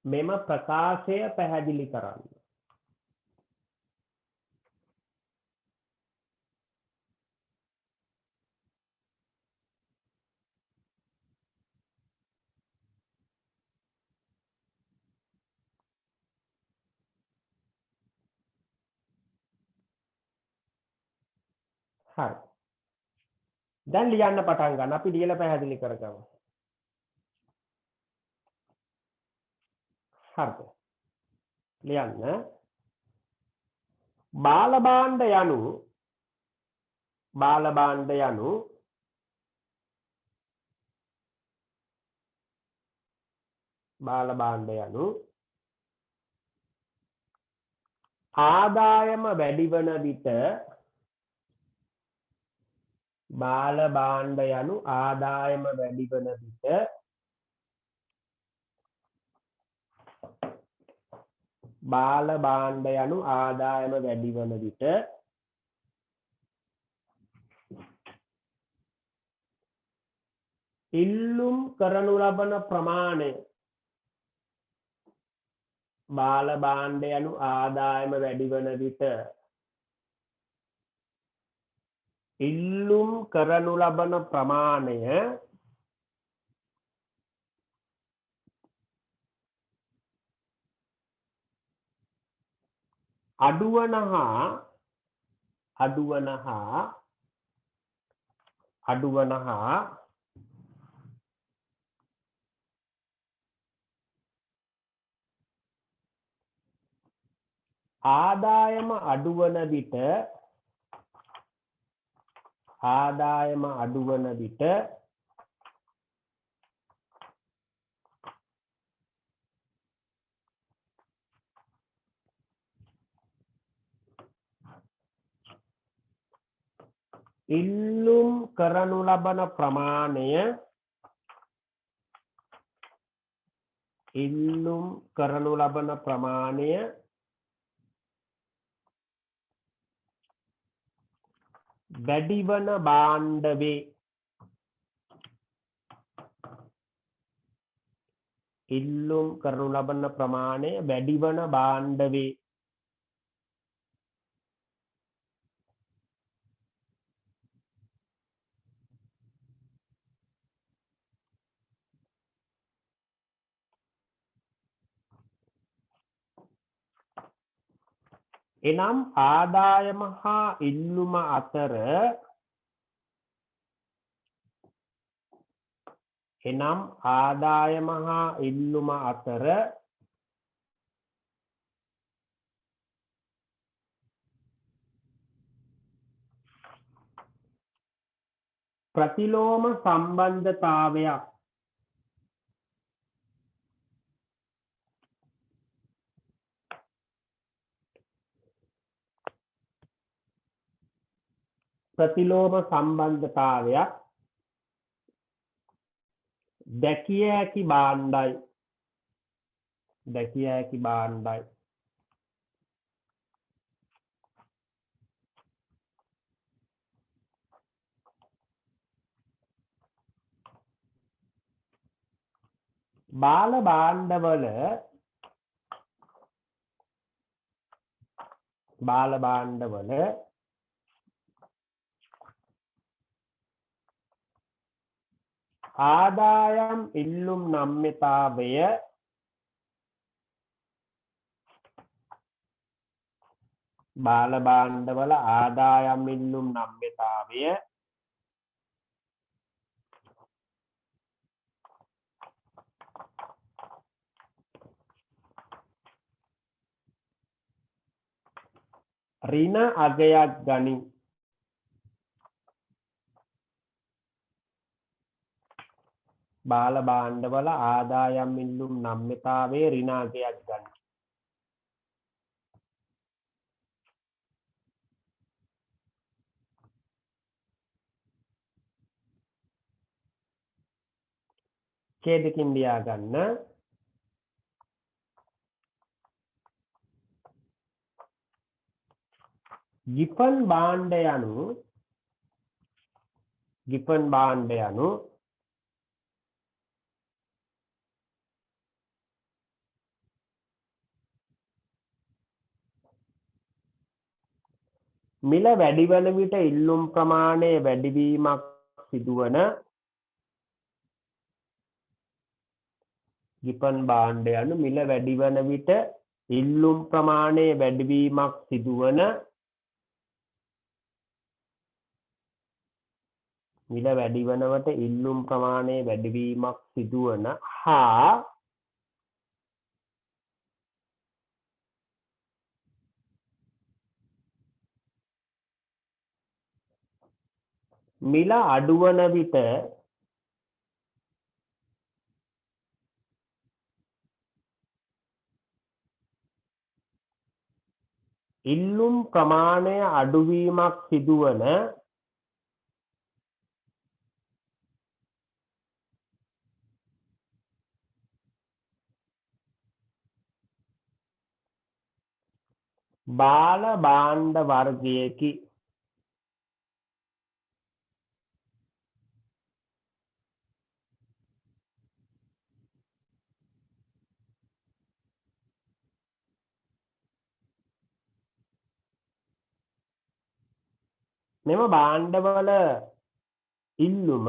මෙම ප්‍රකාශය පැහැදිලි කරන්න. හරි. දැන් ලියන්න පටන් ගන්න. අපි ලියලා පැහැදිලි කරගමු. හරිද? ලියන්න. බාල භාණ්ඩ යනු ආදායම වැඩි වන විට බාල භාණ්ඩ යනු ආදායම වැඩි වන විට බාල භාණ්ඩ යනු ආදායම වැඩි වන විට ඉල්ලුම් කරනු ලබන ප්‍රමාණය බාල භාණ්ඩ යනු ආදායම වැඩි වන විට ඉල්ලුම් කරනු ලබන ප්‍රමාණය අඩුවන හා ආදායම අඩුවන විට ඉල්ලුම් කරනු ලබන ප්‍රමාණය වැඩිවන භාණ්ඩ වේ. ඉල්ලුම් කරනු ලබන ප්‍රමාණය වැඩිවන භාණ්ඩ වේ. එනම් ආදායම හා ඉල්ලුම අතර ප්‍රතිලෝම සම්බන්ධතාවයක් දැකිය හැකි භාණ්ඩයි. බාල භාණ්ඩවල ආදායම් ඉල්ලුම් නම්‍යතාවය බාල භාණ්ඩවල ආදායම් ඉල්ලුම් නම්‍යතාවය ඍණ අගයක් ගනී. බාල භාණ්ඩවල ආදායම් ඉල්ලුම් නම්‍යතාවයේ ඍණ අගයක් ගනී. ඡේදකින් ලියා ගන්න. ගිපන් භාණ්ඩ යනු මිල වැඩි වන විට ඉල්ලුම් ප්‍රමාණය වැඩිවීමක් සිදුවන ගිපන් භාණ්ඩ යනු මිල වැඩි වන විට ඉල්ලුම් ප්‍රමාණය වැඩිවීමක් සිදුවන මිල වැඩි වනවට ඉල්ලුම් ප්‍රමාණය වැඩිවීමක් සිදුවන හා මිල අඩුවන විට ඉල්ලුම් ප්‍රමාණය අඩුවීමක් සිදුවන බාල භාණ්ඩ වර්ගයකි. මෙම භාණ්ඩවල ඉල්ලුම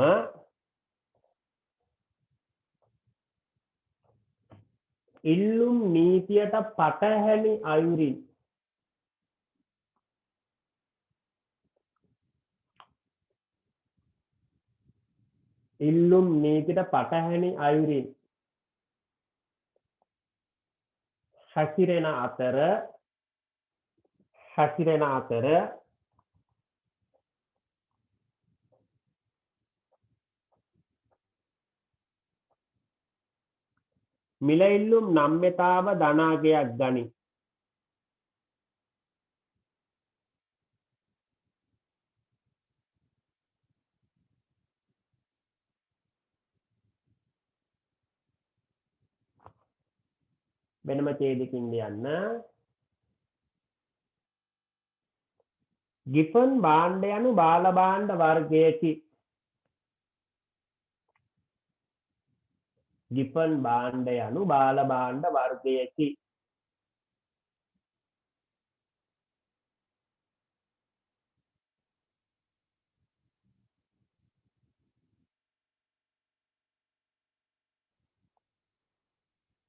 ඉල්ලුම් නීතියට පටහැනි අයුරින් හැසිරෙන අතර මිල ඉල්ලුම් නම්‍යතාව ධනාගයක් ගනී. වෙනම ඡේදකින් ලියන්න. ගිපන් භාණ්ඩ යනු බාල භාණ්ඩ වර්ගයකි. ගිපන් භාණ්ඩ යනු බාල භාණ්ඩ වර්ගයකි.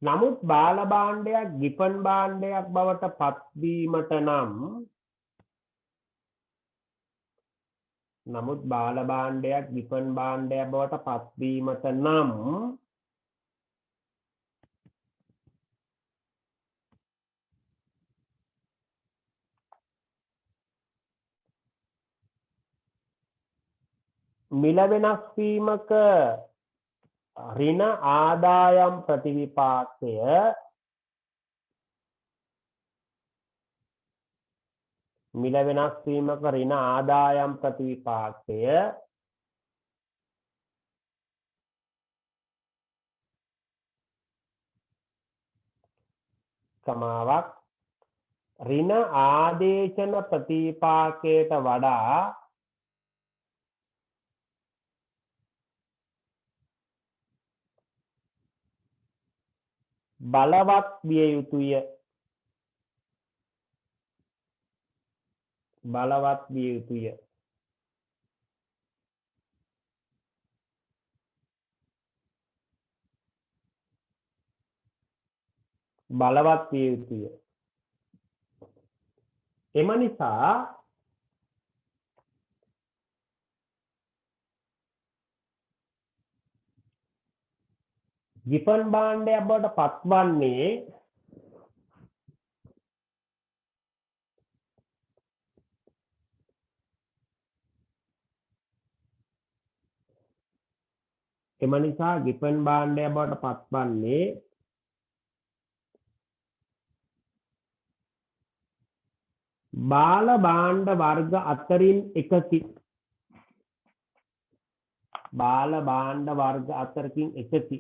නමුත් බාල භාණ්ඩයක් ගිපන් භාණ්ඩයක් බවට පත්වීමට නම් මිල වෙනස් වීමක ඍණ ආදායම් ප්‍රතිවිපාකය සමාවක් ඍණ ආදේශන ප්‍රතිපාකයට වඩා බලවත් විය යුතුය. බලවත් විය යුතුය. බලවත් විය යුතුය. එම නිසා ගිපන් භාණ්ඩයක් බවට පත්වන්නේ එම නිසා ගිපන් භාණ්ඩයක් බවට පත්වන්නේ බාල භාණ්ඩ වර්ග අතරින් එකකි. බාල භාණ්ඩ වර්ග අතරකින් එකකි.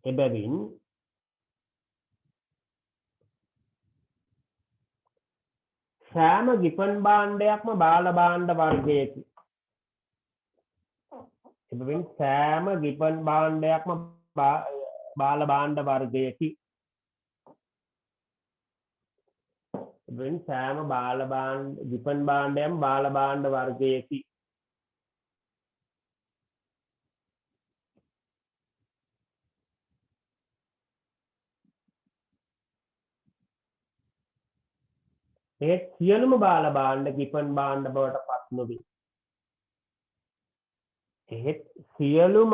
එබැවින් සෑම ගිපන් භාණ්ඩයක්ම බාල භාණ්ඩ වර්ගයකි. එබැවින් සෑම ගිපන් භාණ්ඩයක්ම බාල භාණ්ඩ වර්ගයකි. එබැවින් සෑම ගිපන් භාණ්ඩයක්ම බාල භාණ්ඩ වර්ගයකි. ඒ සියලුම බාල භාණ්ඩ ගිපන් භාණ්ඩ බවට පත් නොවේ. එහෙත් සියලුම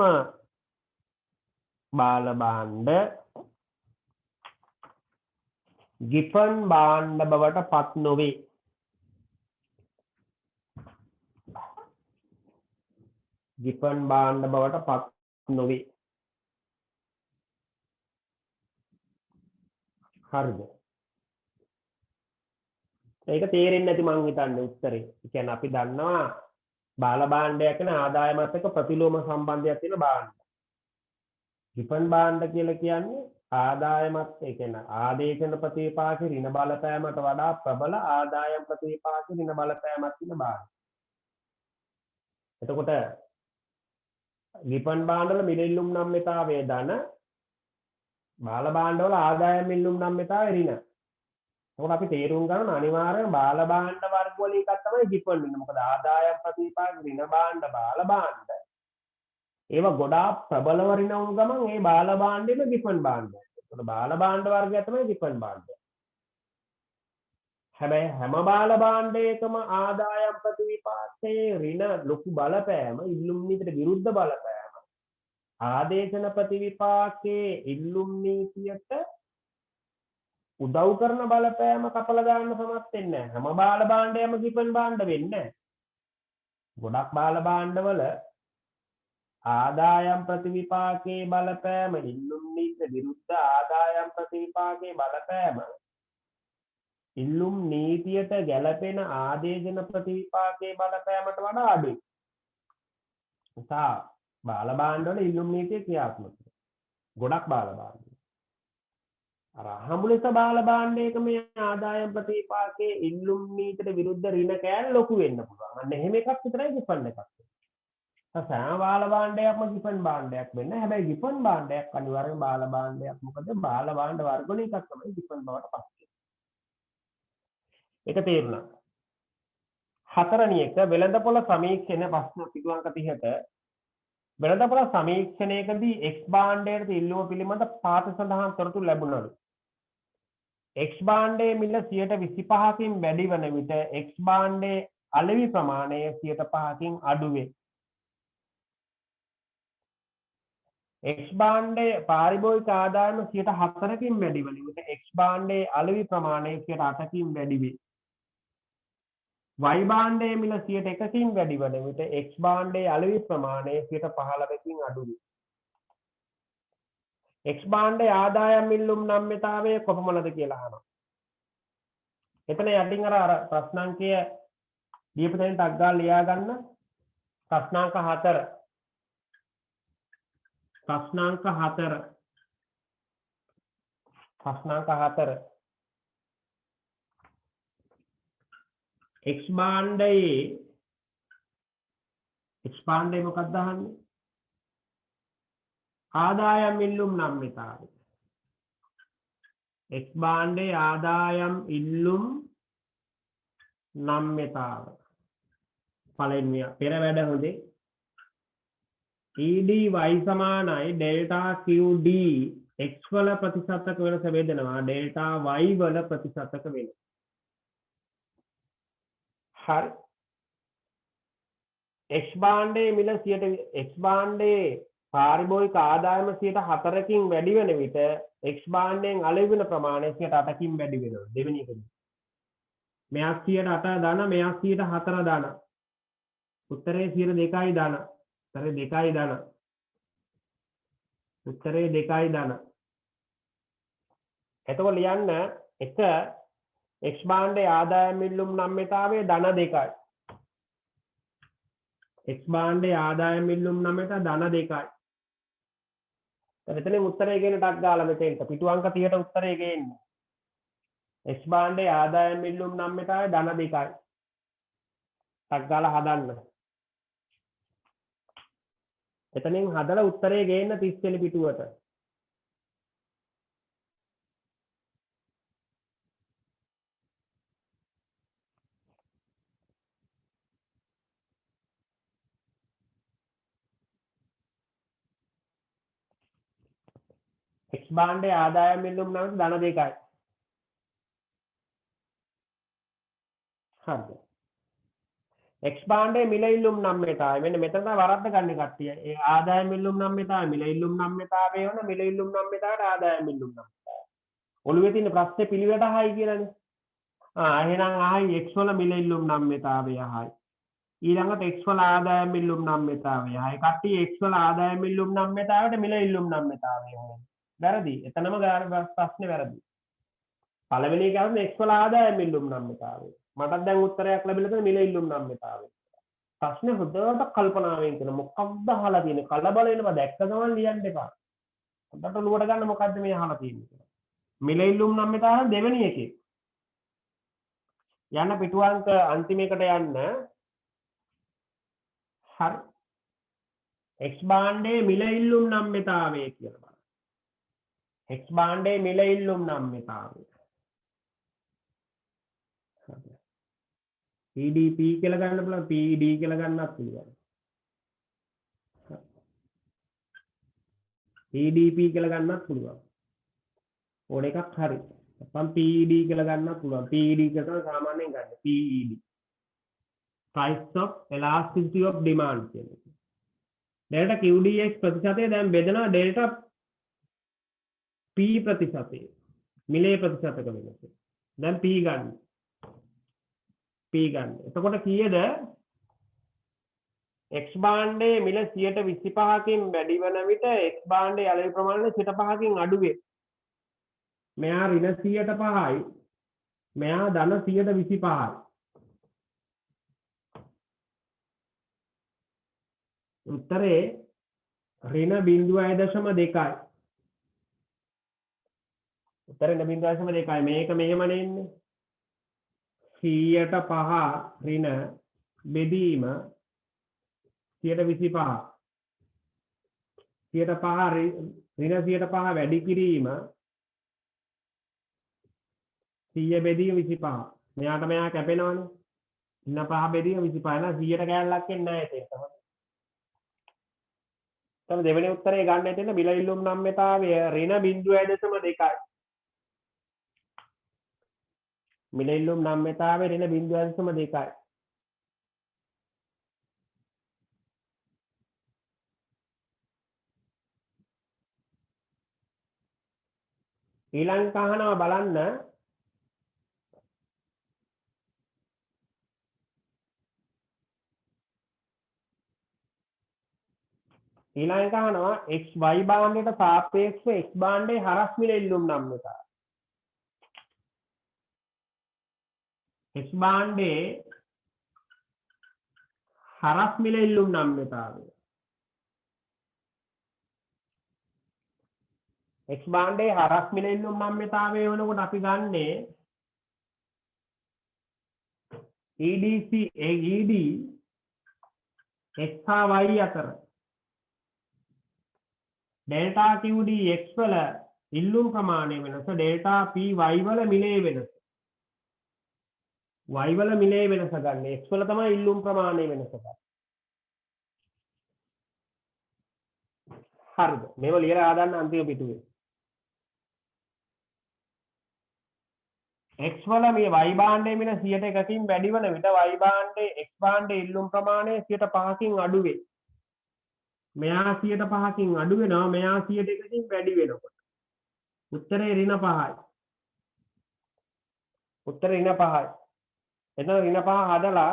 බාල භාණ්ඩ ගිපන් භාණ්ඩ බවට පත් නොවේ. ගිපන් භාණ්ඩ බවට පත් නොවේ. හරිද? ඒක තේරෙන්නේ නැති මං හිතන්නේ උත්තරේ. ඒ කියන්නේ අපි දන්නවා බාල භාණ්ඩයක් කියන ආදායමත් එක්ක ප්‍රතිලෝම සම්බන්ධයක් තියෙන භාණ්ඩ. ගිපන් භාණ්ඩ කියලා කියන්නේ ආදායමත් ඒ කියන්නේ ආදේශන ප්‍රතිපාකේ ඍණ බලපෑමට වඩා ප්‍රබල ආදායම් ප්‍රතිපාකේ ඍණ බලපෑමක් තියෙන භාණ්ඩ. එතකොට ගිපන් භාණ්ඩවල මිලෙල්ලුම් නම්‍යතාවය ධන බාල භාණ්ඩවල ආදායම් මිලුම් නම්‍යතාවය ඍණ. එතකොට අපි තේරුම් ගන්න අනිවාර්යයෙන් බාල භාණ්ඩ වර්ග වල එකක් තමයි ගිපන් වෙන්නේ. මොකද ආදායම් ප්‍රතිපාක ඍණ භාණ්ඩ බාල භාණ්ඩ ඒවා ගොඩාක් ප්‍රබලව ඍණ වුණු ගමන් ඒ බාල භාණ්ඩෙම ගිපන් භාණ්ඩය. එතකොට බාල භාණ්ඩ වර්ගය තමයි ගිපන් භාණ්ඩය. හැබැයි හැම බාල භාණ්ඩයකම ආදායම් ප්‍රතිවිපාකයේ ඍණ ලොකු බලපෑම ඉල්ලුම් නීතියට විරුද්ධ බලපෑම ආදේශන ප්‍රතිවිපාකයේ ඉල්ලුම් නීතියට උදව් කරන බලපෑම කපලා දාන්න සමත් වෙන්නේ නැහැ. හැම බාල භාණ්ඩයම ගිපන් භාණ්ඩ වෙන්නේ නැහැ. ගොඩක් බාල භාණ්ඩවල ආදායම් ප්‍රතිවිපාකයේ බලපෑම ඉල්ලුම් නීතියට විරුද්ධ ආදායම් ප්‍රතිවිපාකයේ බලපෑම ඉල්ලුම් නීතියට ගැළපෙන ආදේශන ප්‍රතිවිපාකයේ බලපෑමට වඩා අඩුයි. නිසා බාල භාණ්ඩවල ඉල්ලුම් නීතිය ක්‍රියාත්මක වෙනවා. ගොඩක් බාල භාණ්ඩ. අර අහඹුලස බාල භාණ්ඩයක මේ ආදායම් ප්‍රතිපාකයේ ඉල්ලුම් නීතියට විරුද්ධ ඍණ කෑල්ල ලොකු වෙන්න පුළුවන්. අන්න එහෙම එකක් විතරයි ගිපන් එකක්. සෑම බාල භාණ්ඩයක්ම ගිපන් භාණ්ඩයක් වෙන්නේ. හැබැයි ගිපන් භාණ්ඩයක් අනිවාර්යෙන් බාල භාණ්ඩයක්. මොකද බාල භාණ්ඩ වර්ග වල එකක් තමයි ගිපන් බවට පත් වෙන්නේ. ඒක තේරුණා. හතරවෙනි එක වෙළඳපොළ සමීක්ෂණ ප්‍රශ්න පිටු අංක 30ට වෙළඳපොළ සමීක්ෂණයකදී X භාණ්ඩයට ඉල්ලුම පිළිබඳ පාත සඳහන් තොරතුරු ලැබුණලු. X භාණ්ඩයේ මිල 25%කින් වැඩි වන විට X භාණ්ඩයේ අලෙවි ප්‍රමාණය 5%කින් අඩු වේ. X භාණ්ඩයේ පාරිභෝගික ආදායම 4%කින් වැඩි වන විට X භාණ්ඩයේ අලෙවි ප්‍රමාණය 8%කින් වැඩි වේ. Y භාණ්ඩයේ මිල 1%කින් වැඩි වන විට X භාණ්ඩයේ අලෙවි ප්‍රමාණය 15%කින් අඩු වේ. X භාණ්ඩයේ ආදායම් මිල්ලුම් නම්‍යතාවය කොපමණද කියලා අහනවා. එතන යටින් අර ප්‍රශ්නාංකය දීපු තැනින් ටක් ගාලා ලියා ගන්න. ප්‍රශ්නාංක 4. ප්‍රශ්නාංක 4. ප්‍රශ්නාංක 4 x භාණ්ඩයේ මොකක්ද අහන්නේ? ආදායම් ඉල්ලුම් නම්‍යතාවය. x භාණ්ඩයේ ආදායම් ඉල්ලුම් නම්‍යතාව. පළවෙනි පෙර වැඩ හොඳේ ED y සමානයි ඩෙල්ටා QD x වල ප්‍රතිශතක වෙනස වේදෙනවා ඩෙල්ටා y වල ප්‍රතිශතක වෙනස. හරි. x භාණ්ඩයේ මිල 100 x භාණ්ඩයේ පාරිභෝගික ආදායම 4%කින් වැඩි වෙන විට x භාණ්ඩයෙන් අලෙවි වෙන ප්‍රමාණය 8%කින් වැඩි වෙනවා. දෙවෙනි එකදී. මෙයා 8% දාන මෙයා 4% දාන. උත්තරේ 2යි දාන. උත්තරේ 2යි දාන. උත්තරේ 2යි දාන. එතකොට ලියන්න එක x භාණ්ඩයේ ආදායම් ඉල්ලුම් නම්‍යතාවය ධන 2යි. x භාණ්ඩයේ ආදායම් ඉල්ලුම් නම්‍යතාව ධන 2යි. එතනින් උත්තරේ ගේන ටක් ගාලා මෙතෙන්ට පිටු අංක 30ට උත්තරේ ගේන්නේ. x භාණ්ඩයේ ආදායම් ඉල්ලුම් නම්‍යතාවය ධන 2යි. ටක් ගාලා හදන්න. එතනින් හදලා උත්තරේ ගේන්න 30 වෙනි පිටුවට. x භාණ්ඩයේ ආදායම් ඉල්ලුම් නම් ධන 2යි. හරිද? x භාණ්ඩයේ මිල ඉල්ලුම් නම්‍යතාවය මෙන්න මෙතන තමයි වරද්ද ගන්න කට්ටිය. ඒ ආදායම් ඉල්ලුම් නම්‍යතාවය මිල ඉල්ලුම් නම්‍යතාවය වෙන මිල ඉල්ලුම් නම්‍යතාවට ආදායම් ඉල්ලුම් නම්‍යතාවය. ඔළුවේ තියෙන ප්‍රශ්නේ පිළිවෙලට අහයි කියලානේ. එහෙනම් අහයි x වල මිල ඉල්ලුම් නම්‍යතාවය අහයි. ඊළඟට x වල ආදායම් ඉල්ලුම් නම්‍යතාවය අහයි. කට්ටිය x වල ආදායම් ඉල්ලුම් නම්‍යතාවට මිල ඉල්ලුම් නම්‍යතාවය හොයන්න. වැරදි. එතනම ප්‍රශ්නේ වැරදි. පළවෙනි එක ගන්න x වල ආදායම් ඉල්ලුම් නම්‍යතාවය. මටත් දැන් උත්තරයක් ලැබිලා තියෙන මිල ඉල්ලුම් නම්‍යතාවය. ප්‍රශ්නේ හොඳට කල්පනාවෙන් කරන මොකක්ද අහලා තියෙන්නේ කලබල වෙනවා දැක්ක ගමන් ලියන්න එපා. හොඳට ලුවට ගන්න මොකද්ද මේ අහලා තියෙන්නේ කියලා. මිල ඉල්ලුම් නම්‍යතාවය දෙවෙනි එකේ. යන්න පිටු අංක අන්තිම එකට යන්න. හරි. x භාණ්ඩයේ මිල ඉල්ලුම් නම්‍යතාවය කියලා බලන්න. x භාණ්ඩයේ මිල ඉල්ලුම් නම්‍යතාවය. PDP කියලා ගන්න පුළුවන් PD කියලා ගන්නත් පුළුවන්. PDP කියලා ගන්නත් පුළුවන්. ඕන එකක් හරි. නැත්නම් PD කියලා ගන්නත් පුළුවන්. PD කියලා සාමාන්‍යයෙන් ගන්න. PED. Price of elasticity of demand කියන්නේ. delta QDX ප්‍රතිශතය දැන් බෙදනවා delta P ප්‍රතිශතය. මිලේ ප්‍රතිශතක වෙනස. දැන් P ගන්න. P ගන්න. එතකොට කීයද? x භාණ්ඩයේ මිල 125කින් වැඩි වන විට x භාණ්ඩයේ අලෙවි ප්‍රමාණය 105කින් අඩු වේ. මෙයා ඍණ 105යි. මෙයා ධන 125යි. උත්තරේ ඍණ 0.2යි. උත්තරේ 0.2යි. මේක මෙහෙම නෙන්නේ. 105 ඍණ බෙදීම 125 ඍණ 105 වැඩි කිරීම 100 බෙදීම 25 මෙයාට මෙයා කැපෙනවනේ ඍණ 5 බෙදීම 25 න 100ට කැලලක් එන්නේ නැහැ ඒක තමයි දෙවෙනි උත්තරේ ගන්න හිටින්න මිල ඉල්ලුම් නම්‍යතාවය ඍණ 0.2යි මිල ඉල්ලුම් නම්‍යතාවය ඍණ 0.2යි ඊළඟ අහනවා බලන්න ඊළඟ අහනවා x y භාණ්ඩයට සාපේක්ෂව x භාණ්ඩයේ හරස් මිල ඉල්ලුම් නම්‍යතාවය x භාණ්ඩයේ හරස් මිල ඉල්ලුම් නම්‍යතාවය x භාණ්ඩයේ හරස් මිල ඉල්ලුම් නම්‍යතාවය වෙනකොට අපි ගන්නේ EDC ED x හා y අතර delta QD x වල ඉල්ලුම් ප්‍රමාණය වෙනස delta P y වල මිලේ වෙනස y වල මිලේ වෙනස ගන්න x වල තමයි ඉල්ලුම් ප්‍රමාණය වෙනස ගන්න. හරිද? මේව ලියලා ආදන්න අන්තිම පිටුවේ. x වල මේ y භාණ්ඩයේ මිල 100%කින් වැඩි වන විට y භාණ්ඩයේ x භාණ්ඩයේ ඉල්ලුම් ප්‍රමාණය 5%කින් අඩු වේ. මෙයා 5%කින් අඩු වෙනවා මෙයා 100%කින් වැඩි වෙනකොට. උත්තරේ ඍණ 5යි. උත්තරේ ඍණ 5යි. එතන ඍණ 5 හදලා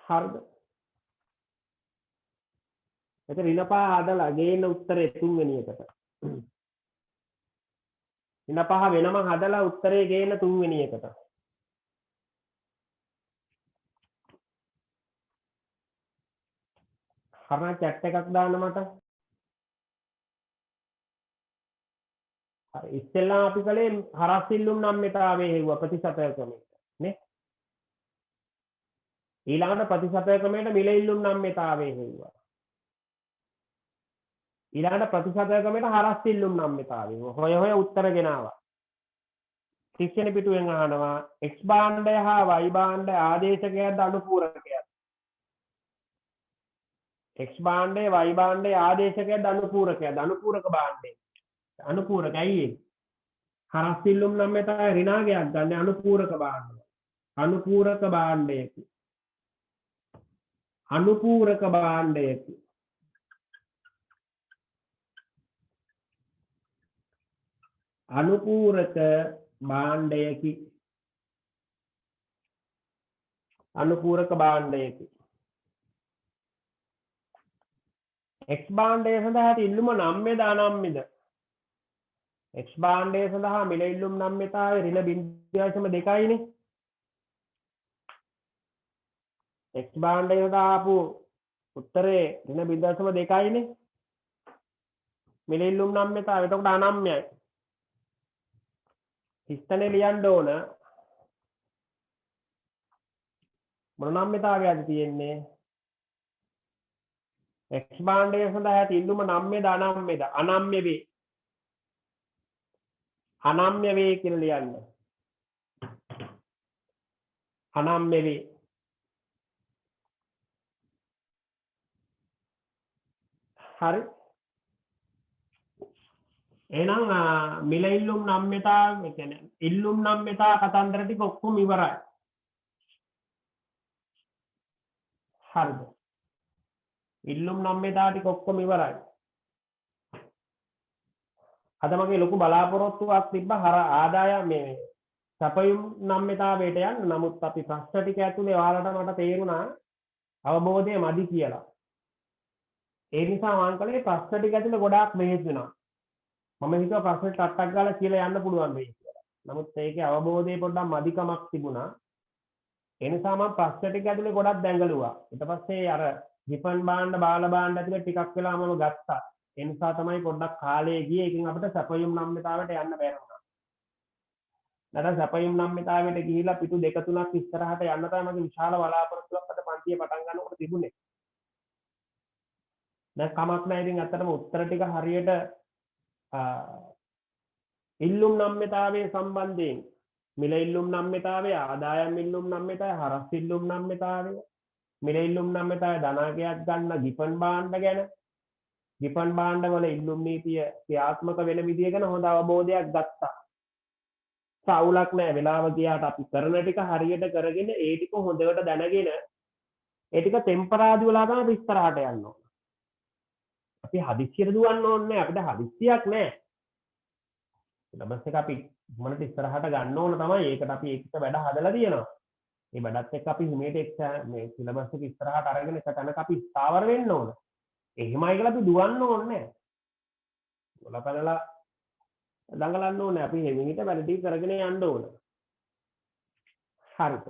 හරිද? එතන ඍණ 5 හදලා ගේන උත්තරේ තුන්වෙනි එකට. ඍණ 5 වෙනම හදලා උත්තරේ ගේන තුන්වෙනි එකට. හරි chat එකක් දාන්න මට. හරි ඉස්සෙල්ලා අපි කලේ හරස් ඉල්ලුම් නම්‍යතාවයේ හෙව්වා ප්‍රතිශත ක්‍රමයට නේ. ඊළඟට ප්‍රතිශත ක්‍රමයට මිල ඉල්ලුම් නම්‍යතාවයේ හෙව්වා. ඊළඟට ප්‍රතිශත ක්‍රමයට හරස් ඉල්ලුම් නම්‍යතාවයේ හොය හොය උත්තර ගෙනාවා. 30 වෙනි පිටුවෙන් අහනවා x භාණ්ඩය හා y භාණ්ඩය ආදේශකයක්ද අනුපූරකයක්ද? x භාණ්ඩය y භාණ්ඩය ආදේශකයක්ද අනුපූරකයක්ද? අනුපූරක භාණ්ඩය. අනුපූරක ඇයි ඒ? හරස් ඉල්ලුම් නම්‍යතාවය ඍණාගයක් ගන්න අනුපූරක භාණ්ඩය. අනුපූරක භාණ්ඩයක. අනුපූරක භාණ්ඩයක. අනුපූරක භාණ්ඩයකි. අනුපූරක භාණ්ඩයකි. x භාණ්ඩය සඳහා ඇති ඉල්ලුම නම්‍යද අනම්‍යද? x භාණ්ඩය සඳහා මිල ඉල්ලුම් නම්‍යතාවය ඍණ 0.2 නේ. x භාණ්ඩය සඳහා ආපු උත්තරේ ඍණ 0.2 නේ. මිල ඉල්ලුම් නම්‍යතාවය එතකොට අනම්‍යයි. හිස්තනේ ලියන්න ඕන මොන නම්‍යතාවයක්ද තියෙන්නේ? x භාණ්ඩය සඳහා ඇති ඉල්ලුම නම්‍යද අනම්‍යද? අනම්‍ය වේ. අනම්‍ය වේ කියලා ලියන්න. අනම්‍ය වේ. හරි. එහෙනම් මිල ඉල්ලුම් නම්‍යතාව ඒ කියන්නේ ඉල්ලුම් නම්‍යතා කතන්දර ටික ඔක්කොම ඉවරයි. හරිද? ඉල්ලුම් නම්‍යතා ටික ඔක්කොම ඉවරයි. අද මගේ ලොකු බලාපොරොත්තුවක් තිබ්බා හර ආදායම් මේ සැපයුම් නම්‍යතාවයට යන්න. නමුත් අපි ප්‍රශ්න ටික ඇතුලේ ඔයාලට මට තේරුණා අවබෝධය මදි කියලා. ඒ නිසා මම කලේ ප්‍රශ්න ටික ඇතුලේ ගොඩාක් මෙහෙස් වෙනවා. මම හිතුවා ප්‍රශ්න ටක් ගාලා කියලා යන්න පුළුවන් වෙයි කියලා. නමුත් ඒකේ අවබෝධය පොඩ්ඩක් මදිකමක් තිබුණා. ඒ නිසා මම ප්‍රශ්න ටික ඇතුලේ ගොඩක් දැඟලුවා. ඊට පස්සේ අර විපන් භාණ්ඩ බාල භාණ්ඩ ඇතුලේ ටිකක් වෙලා මම ගත්තා. ඒ නිසා තමයි පොඩ්ඩක් කාලය ගියේ. ඒකෙන් අපිට සැපයුම් නම්‍යතාවයට යන්න බැහැ වුණා. නැත්නම් සැපයුම් නම්‍යතාවයට ගිහිලා පිටු 2 3ක් ඉස්සරහට යන්න තමයි මගේ විශාල බලාපොරොත්තුවක් අද පන්තියේ පටන් ගන්නකොට තිබුණේ. දැන් කමක් නැහැ. ඉතින් අත්තටම උත්තර ටික හරියට ඉල්ලුම් නම්‍යතාවයේ සම්බන්ධයෙන් මිල ඉල්ලුම් නම්‍යතාවය, ආදායම් ඉල්ලුම් නම්‍යතාවය, හරස් ඉල්ලුම් නම්‍යතාවය, මිල ඉල්ලුම් නම්‍යතාවය ධනාගයක් ගන්න ගිපන් භාණ්ඩ ගැන, ගිපන් භාණ්ඩ වල ඉල්ලුම් නීතිය ක්‍රියාත්මක වෙන විදිය ගැන හොඳ අවබෝධයක් ගත්තා. සාවුලක් නැහැ. වෙලාව ගියාට අපි කරන ටික හරියට කරගෙන ඒ ටික හොඳට දැනගෙන ඒ ටික ටෙම්පරාදි වෙලා තමයි ඉස්සරහට යන්න ඕන. අපි හදිස්සියට දුවන්න ඕනේ නැහැ. අපිට හදිස්සියක් නැහැ. සිලබස් එක අපි මොනට ඉස්සරහට ගන්න ඕන තමයි. ඒකට අපි ඒකට වැඩ හදලා තියෙනවා. මේ වැඩත් එක්ක අපි හිමේට මේ සිලබස් එක ඉස්සරහට අරගෙන එක තැනක අපි ස්ථාවර වෙන්න ඕන. එහෙමයි කියලා අපි දුවන්න ඕනේ නැහැ. මොලපැනලා දඟලන්න ඕනේ. අපි හිමීට වැඩ ටික කරගෙන යන්න ඕන. හරිද?